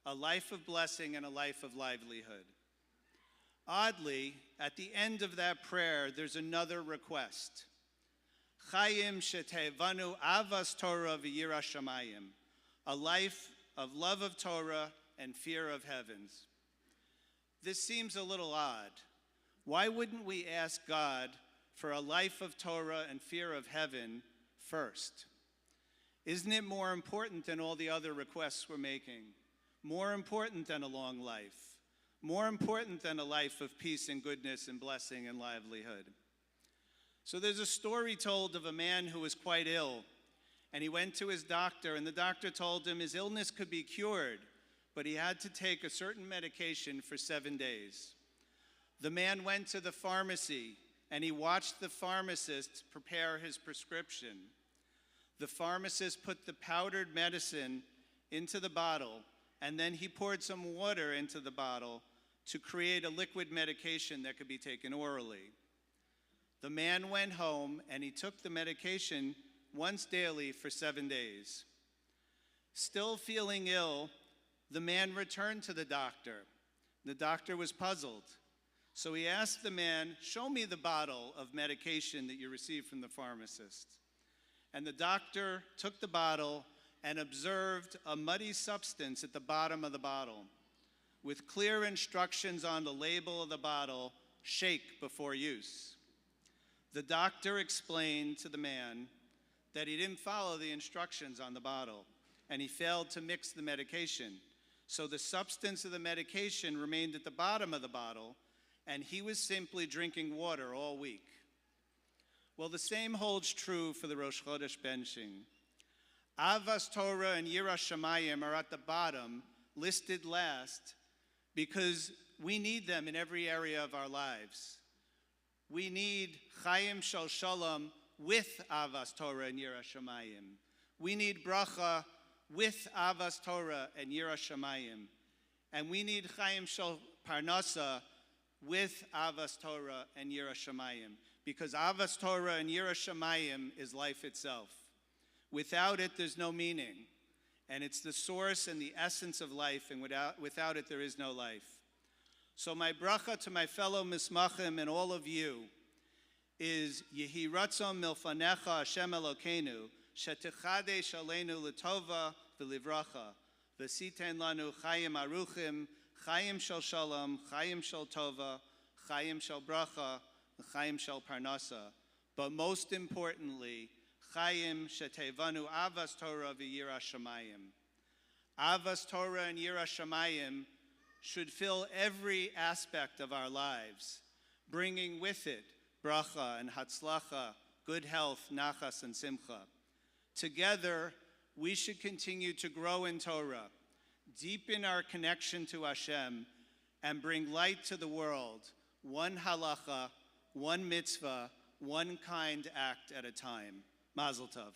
a life of blessing, and a life of livelihood. Oddly, at the end of that prayer, there's another request. Chayim shetevanu avas Torah v'yira shamayim, a life of love of Torah and fear of heavens. This seems a little odd. Why wouldn't we ask God for a life of Torah and fear of heaven first? Isn't it more important than all the other requests we're making? More important than a long life? More important than a life of peace and goodness and blessing and livelihood? So there's a story told of a man who was quite ill, and he went to his doctor, and the doctor told him his illness could be cured, but he had to take a certain medication for 7 days. The man went to the pharmacy, and he watched the pharmacist prepare his prescription. The pharmacist put the powdered medicine into the bottle, and then he poured some water into the bottle to create a liquid medication that could be taken orally. The man went home, and he took the medication once daily for 7 days. Still feeling ill, the man returned to the doctor. The doctor was puzzled. So he asked the man, "Show me the bottle of medication that you received from the pharmacist." And the doctor took the bottle and observed a muddy substance at the bottom of the bottle with clear instructions on the label of the bottle, "Shake before use." The doctor explained to the man that he didn't follow the instructions on the bottle, and he failed to mix the medication. So the substance of the medication remained at the bottom of the bottle, and he was simply drinking water all week. Well, the same holds true for the Rosh Chodesh benching. Avas Torah and Yiras Shamayim are at the bottom, listed last, because we need them in every area of our lives. We need Chaim Shel Shalom with Avas Torah and Yiras Shamayim. We need bracha with Avas Torah and Yiras Shamayim. And we need Chaim Shel Parnasa with Avas Torah and Yiras Shamayim. Because Avas Torah and Yiras Shamayim is life itself. Without it, there's no meaning. And it's the source and the essence of life, and without it, there is no life. So my bracha to my fellow Mismachim and all of you is Yehi Ratzon Milfanecha Hashem Elokeinu Shetichadesh Aleinu L'tova V'livracha V'siten Lanu Chayim Aruchim Chayim Shel Shalom Chayim Shel Tova Chayim Shel Bracha Chayim Shel Parnasa. But most importantly, Chayim Shetevanu Avas Torah V'Yiras Shamayim. Avas Torah and Yiras Shamayim should fill every aspect of our lives, bringing with it bracha and hatzlacha, good health, nachas and simcha. Together, we should continue to grow in Torah, deepen our connection to Hashem, and bring light to the world, one halacha, one mitzvah, one kind act at a time. Mazel tov.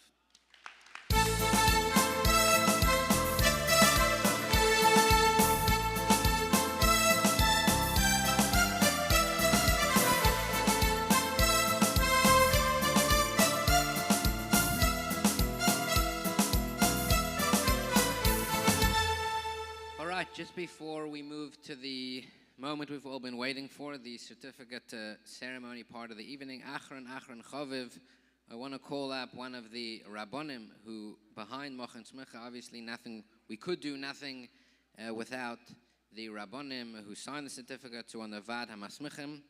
All right, just before we move to the moment we've all been waiting for, the certificate ceremony part of the evening, Achron Chaviv, I want to call up one of the Rabbonim who, behind Machon Smicha, obviously we could do nothing without the Rabbonim who signed the certificate, to on the Vad HaMasmichim.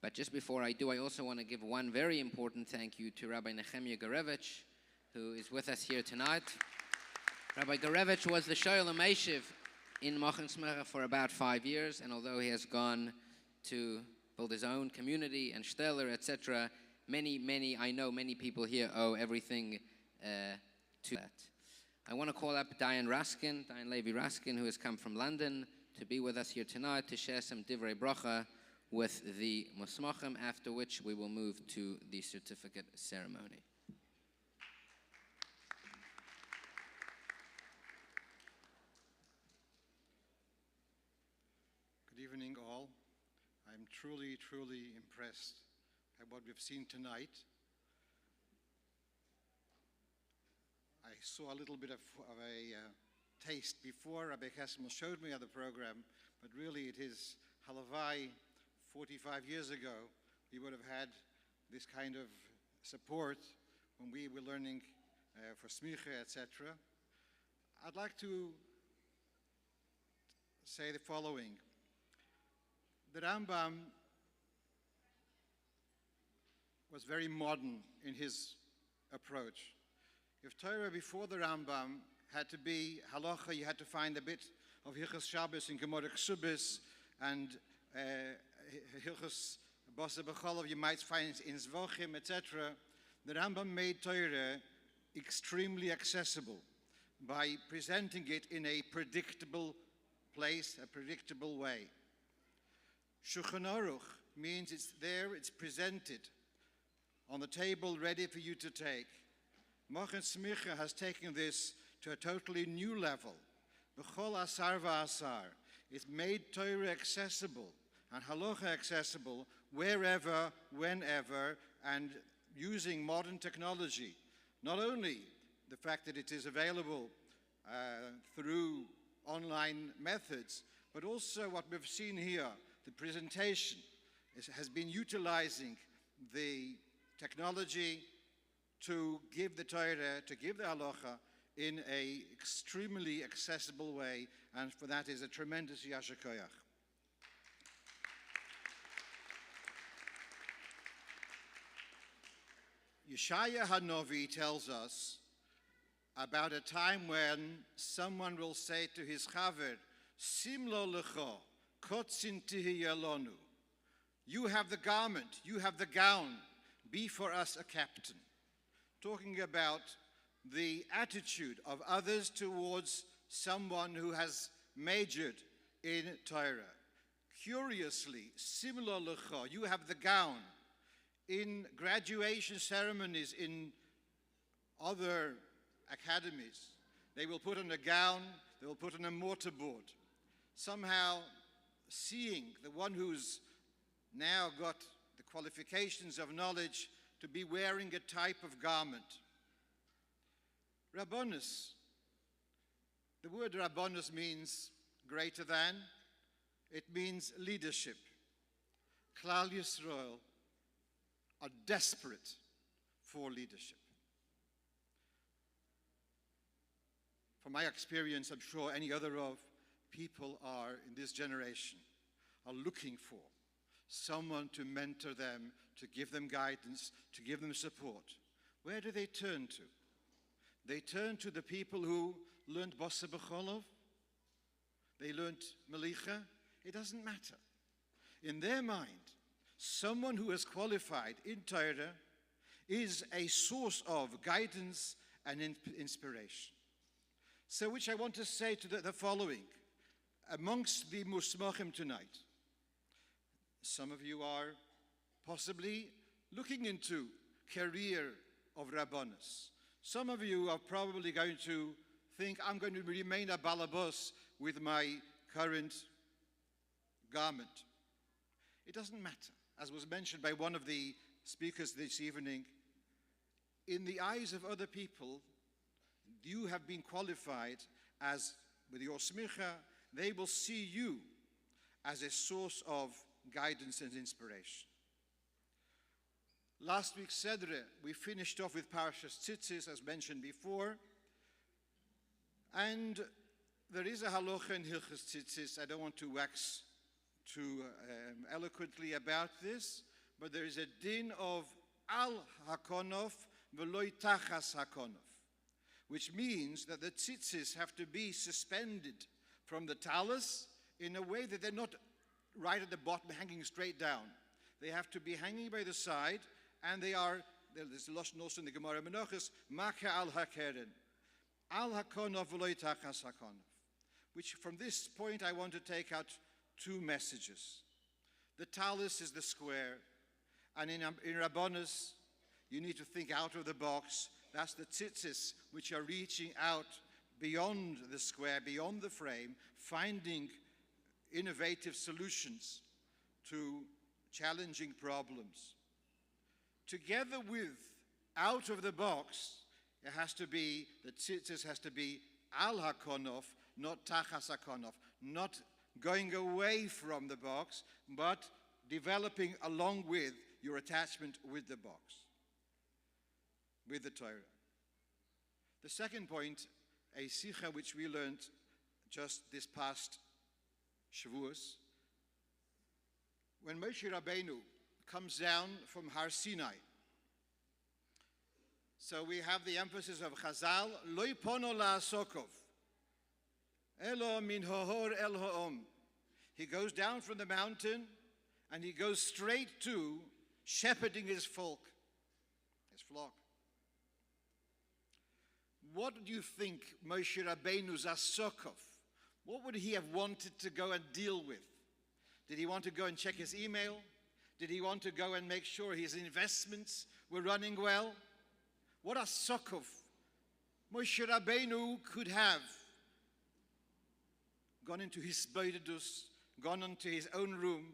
But just before I do, I also want to give one very important thank you to Rabbi Nehemiah Garevich, who is with us here tonight. Rabbi Garevich was the Shoyal Meshiv in Machon Smicha for about 5 years, and although he has gone to build his own community and Steller, etc., I know many people here owe everything to that. I want to call up Diane Levi Raskin, who has come from London to be with us here tonight to share some divrei bracha with the Musmachim, after which we will move to the certificate ceremony. Good evening, all. I'm truly, truly impressed by what we've seen tonight. I saw a little bit of a taste before Rabbi Prescott showed me on the program, but really it is halavai 45 years ago we would have had this kind of support when we were learning for Smicha, etc. I'd like to say the following. The Rambam was very modern in his approach. If Torah before the Rambam had to be halacha, you had to find a bit of Hilchos Shabbos and Gemara Ksubis, and Hilchos Basa B'Cholov you might find in Zvochim, etc. The Rambam made Torah extremely accessible by presenting it in a predictable place, a predictable way. Shulchan Aruch means it's there, it's presented on the table, ready for you to take. Machon Smicha has taken this to a totally new level. B'chol asar v'asar. It's made Torah accessible and halacha accessible wherever, whenever, and using modern technology. Not only the fact that it is available through online methods, but also what we've seen here, the presentation has been utilizing the technology to give the Torah, to give the halacha in an extremely accessible way, and for that is a tremendous yasher koyach. Yeshaya Hanovi tells us about a time when someone will say to his chaver, Simlo lecho, kotzin tihi yalonu. You have the garment, you have the gown, be for us a captain. Talking about the attitude of others towards someone who has majored in Torah. Curiously, similar lecha, you have the gown. In graduation ceremonies in other academies, they will put on a gown, they will put on a mortarboard. Somehow seeing the one who's now got the qualifications of knowledge to be wearing a type of garment. Rabbonos. The word Rabbonos means greater than. It means leadership. Klal Yisrael are desperate for leadership. From my experience, I'm sure any other of people are in this generation are looking for someone to mentor them, to give them guidance, to give them support. Where do they turn to? They turn to the people who learned Basa B'Cholov. They learned Melicha. It doesn't matter. In their mind, someone who is qualified in Torah is a source of guidance and inspiration. So which I want to say to the following. Amongst the Musmachim tonight, some of you are possibly looking into career of Rabbonos. Some of you are probably going to think, I'm going to remain a balabos with my current garment. It doesn't matter. As was mentioned by one of the speakers this evening, in the eyes of other people, you have been qualified as, with your Smicha, they will see you as a source of guidance and inspiration. Last week's Sedre, we finished off with Parashas Tzitzis, as mentioned before. And there is a halacha in Hilchos Tzitzis. I don't want to wax too eloquently about this, but there is a din of al hakonof v'loi tachas hakonof, which means that the tzitzis have to be suspended from the talus in a way that they're not right at the bottom, hanging straight down. They have to be hanging by the side, and they are, there's a lashon also in the Gemara Menachos, Maka al hakeren, al hakonof v'loi tachas hakonof, which from this point I want to take out two messages. The talus is the square, and in Rabbonos, you need to think out of the box. That's the tzitzis, which are reaching out beyond the square, beyond the frame, finding innovative solutions to challenging problems. Together with out of the box, it has to be, the tzitzis has to be al hakonof, not tachas hakonof, not going away from the box, but developing along with your attachment with the box, with the Torah. The second point, a Sicha which we learned just this past Shavuos, when Moshe Rabbeinu comes down from Har Sinai. So we have the emphasis of Chazal, Loi pono la'asokov, Elo min hohor el ha'om. He goes down from the mountain and he goes straight to shepherding his flock. What do you think Moshe Rabbeinu's asokov? What would he have wanted to go and deal with? Did he want to go and check his email? Did he want to go and make sure his investments were running well? What asokov Moshe Rabbeinu could have gone into his boidus, gone into his own room,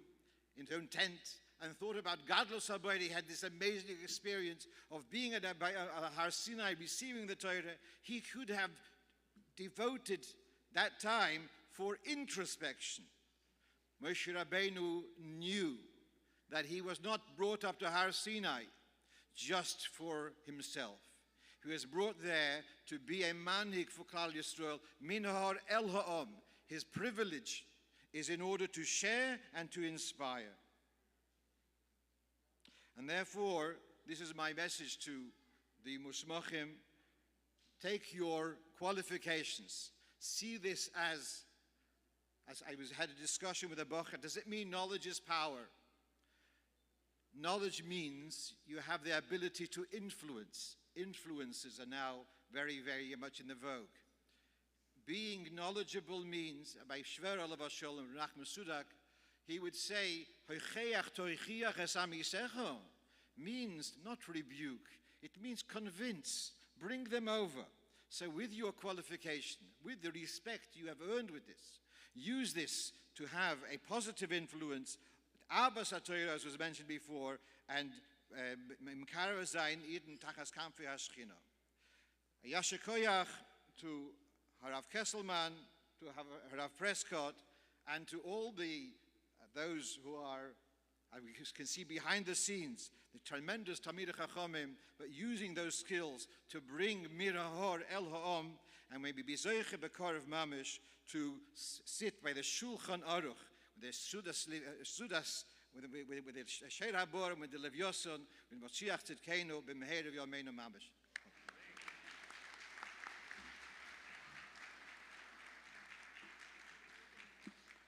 in his own tent, and thought about Gadlos Habayit. He had this amazing experience of being at Har Sinai, receiving the Torah. He could have devoted that time for introspection. Moshe Rabbeinu knew that he was not brought up to Har Sinai just for himself. He was brought there to be a manhig for Klal Yisrael, min ha'or el ha'om. His privilege is in order to share and to inspire. And therefore, this is my message to the Musmachim. Take your qualifications. See this as I had a discussion with a Bacher. Does it mean knowledge is power? Knowledge means you have the ability to influence. Influences are now very, very much in the vogue. Being knowledgeable means, by Shver Alav Shalom, Nachman Sudak, he would say, means not rebuke, it means convince, bring them over. So with your qualification, with the respect you have earned with this, use this to have a positive influence. Abbas HaTorah, as was mentioned before, and Mkara Zayin Eden Tachas Kamfi Hashchina. Yasher Koyach to Harav Kesselman, to Harav Prescott, and to all those who are, we can see behind the scenes, the tremendous Talmidei Chachamim, but using those skills to bring Mir HaHor El Ha'om, and maybe Bizoiche Bekar of Mamish, to sit by the Shulchan Aruch, with the Sudas, with the Sheir HaBor, and with the Lev Yoson, with Moshiach Tzidkeinu, B'meher of Yomeinu Mamish.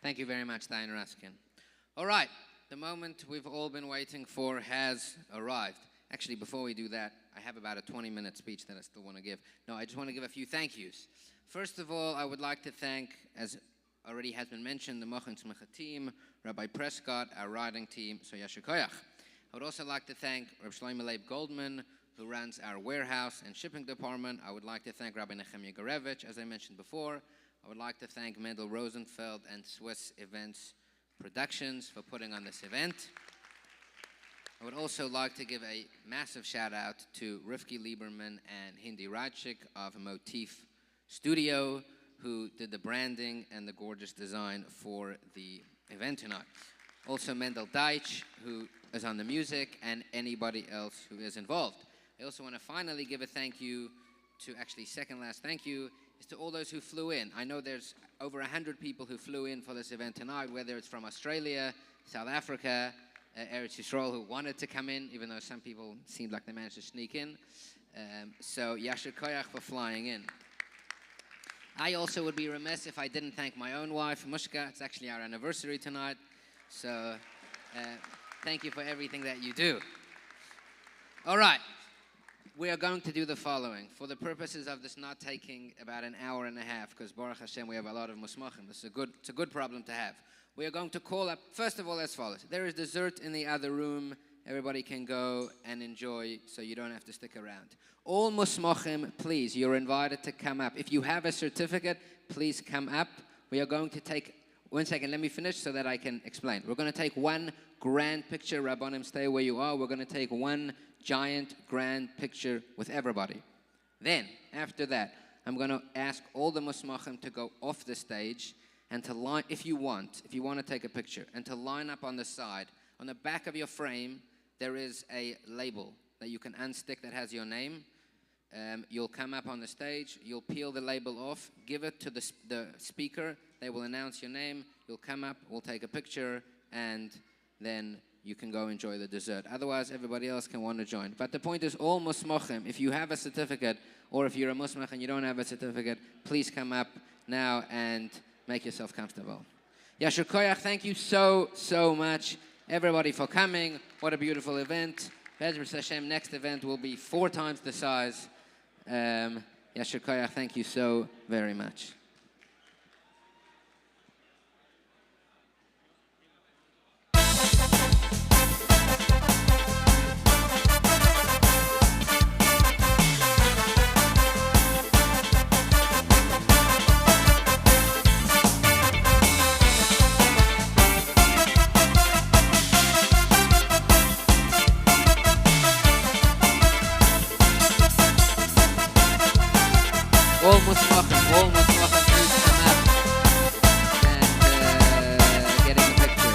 Thank you very much, Diane Raskin. All right, the moment we've all been waiting for has arrived. Actually, before we do that, I have about a 20-minute speech that I still want to give. No, I just want to give a few thank yous. First of all, I would like to thank, as already has been mentioned, the Machon Smicha team, Rabbi Prescott, our writing team, so Yasher Koyach. I would also like to thank Reb Shlomo Leib Goldman, who runs our warehouse and shipping department. I would like to thank Rabbi Nechemia Garevich, as I mentioned before. I would like to thank Mendel Rosenfeld and Swiss Events Productions for putting on this event. I would also like to give a massive shout out to Rivki Lieberman and Hindi Radchik of Motif Studio, who did the branding and the gorgeous design for the event tonight. Also Mendel Deitch, who is on the music, and anybody else who is involved. I also want to finally give a thank you to, actually second last thank you, is to all those who flew in. I know there's over 100 people who flew in for this event tonight, whether it's from Australia, South Africa, Eretz Yisrael, who wanted to come in, even though some people seemed like they managed to sneak in. So Yasher Koyach for flying in. I also would be remiss if I didn't thank my own wife, Mushka. It's actually our anniversary tonight. So thank you for everything that you do. All right. We are going to do the following. For the purposes of this not taking about an hour and a half, because Baruch Hashem, we have a lot of musmachim. It's a good problem to have. We are going to call up, first of all, as follows. There is dessert in the other room. Everybody can go and enjoy, so you don't have to stick around. All musmachim, please, you're invited to come up. If you have a certificate, please come up. We are going to take, one second, let me finish so that I can explain. We're going to take one grand picture. Rabbanim, stay where you are. We're going to take one giant grand picture with everybody. Then, after that, I'm going to ask all the musmachim to go off the stage and to line, if you want to take a picture, and to line up on the side. On the back of your frame, there is a label that you can unstick that has your name. You'll come up on the stage, you'll peel the label off, give it to the speaker, they will announce your name, you'll come up, we'll take a picture, and then you can go enjoy the dessert. Otherwise, everybody else can want to join. But the point is, all musmachim, if you have a certificate, or if you're a musmach and you don't have a certificate, please come up now and make yourself comfortable. Yashar Koyach, thank you so, so much, everybody, for coming. What a beautiful event. Bezras Hashem, next event will be 4 times the size. Yashar Koyach, thank you so very much. Almost welcome, please come up and get in the picture.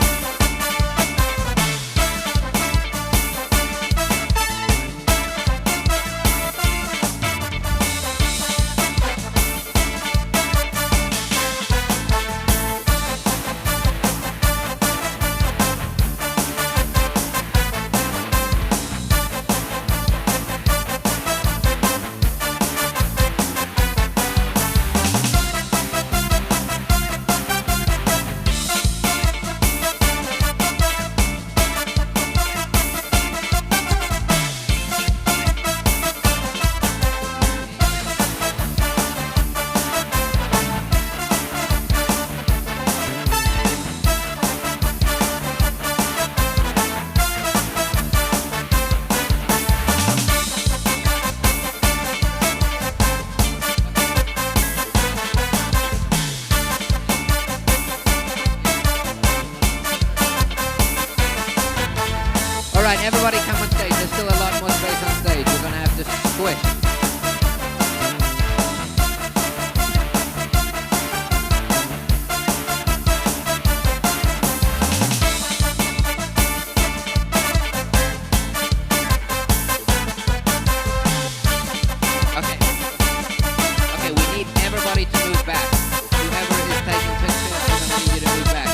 All right, everybody come on stage. There's still a lot more space on stage. We're going to have to squish. Okay, we need everybody to move back. Whoever is taking pictures, we're going to need you to move back.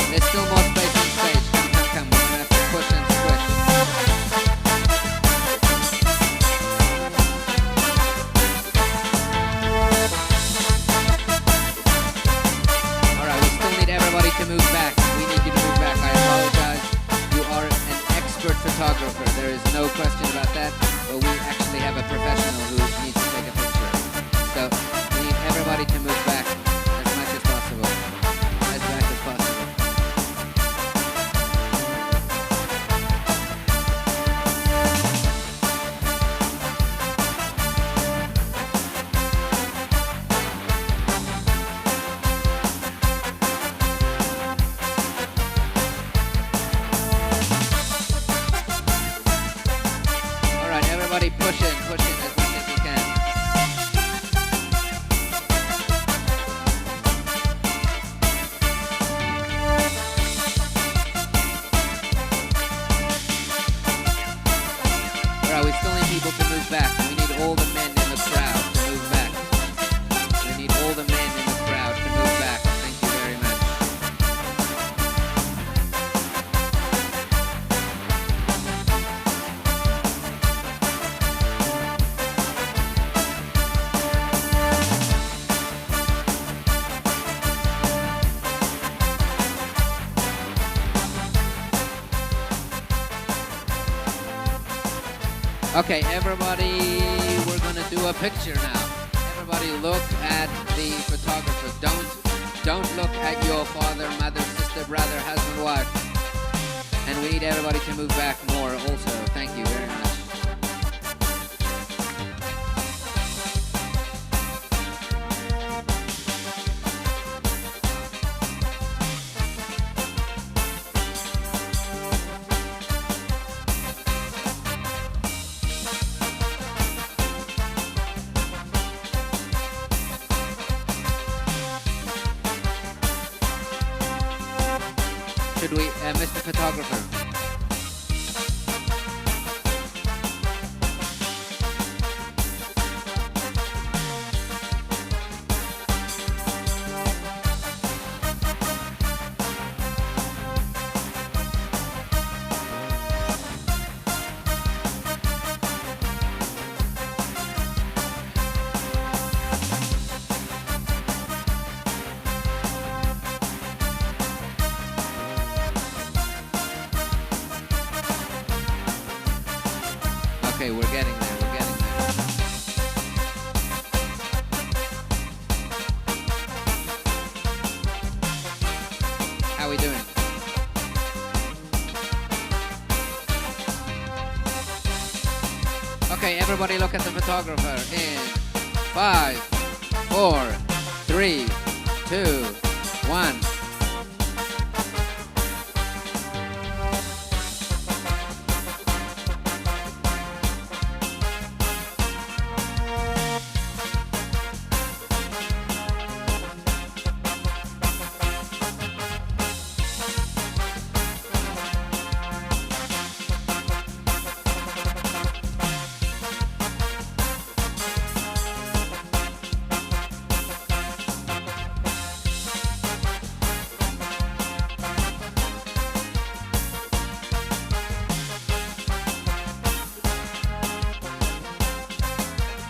There's still more space on stage. Come. We're going to have to push and squish. Alright, we still need everybody to move back. We need you to move back. I apologize. You are an expert photographer. There is no question about that. But we actually have a professional who needs to take a picture. So we need everybody to move back as much as possible. As back as possible. All right, everybody push in as much as you can. All right, we still need people to move back. We need all the men in the crowd to move back. We need all the men in the crowd to move back. Thank you very much. Okay, everybody, we're going to do a picture now. Everybody look at the photographer. Don't look at your father, mother, sister, brother, husband, wife. And we need everybody to move back more also. Thank you very much. Should we, Mr. Photographer? How we doing? Okay, everybody look at the photographer in 5, 4, 3, 2, 1.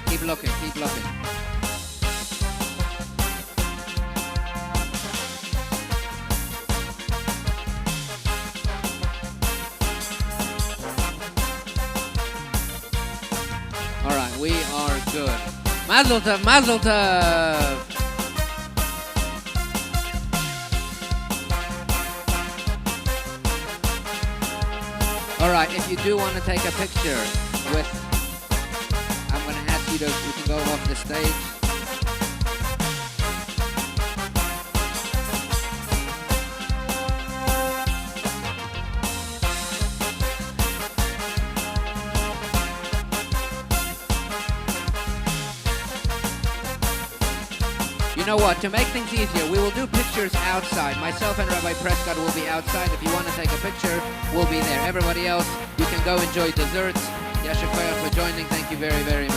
Keep looking. All right, we are good. Mazel tov, mazel tov. All right, if you do want to take a picture with, I'm going to ask you to go off the stage. You know what? To make things easier, we will do pictures outside. Myself and Rabbi Prescott will be outside. If you want to take a picture, we'll be there. Everybody else, you can go enjoy desserts. Yasher koyach for joining. Thank you very, very much.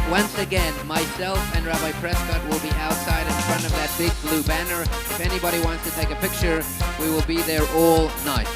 Once again, myself and Rabbi Prescott will be outside in front of that big blue banner. If anybody wants to take a picture, we will be there all night.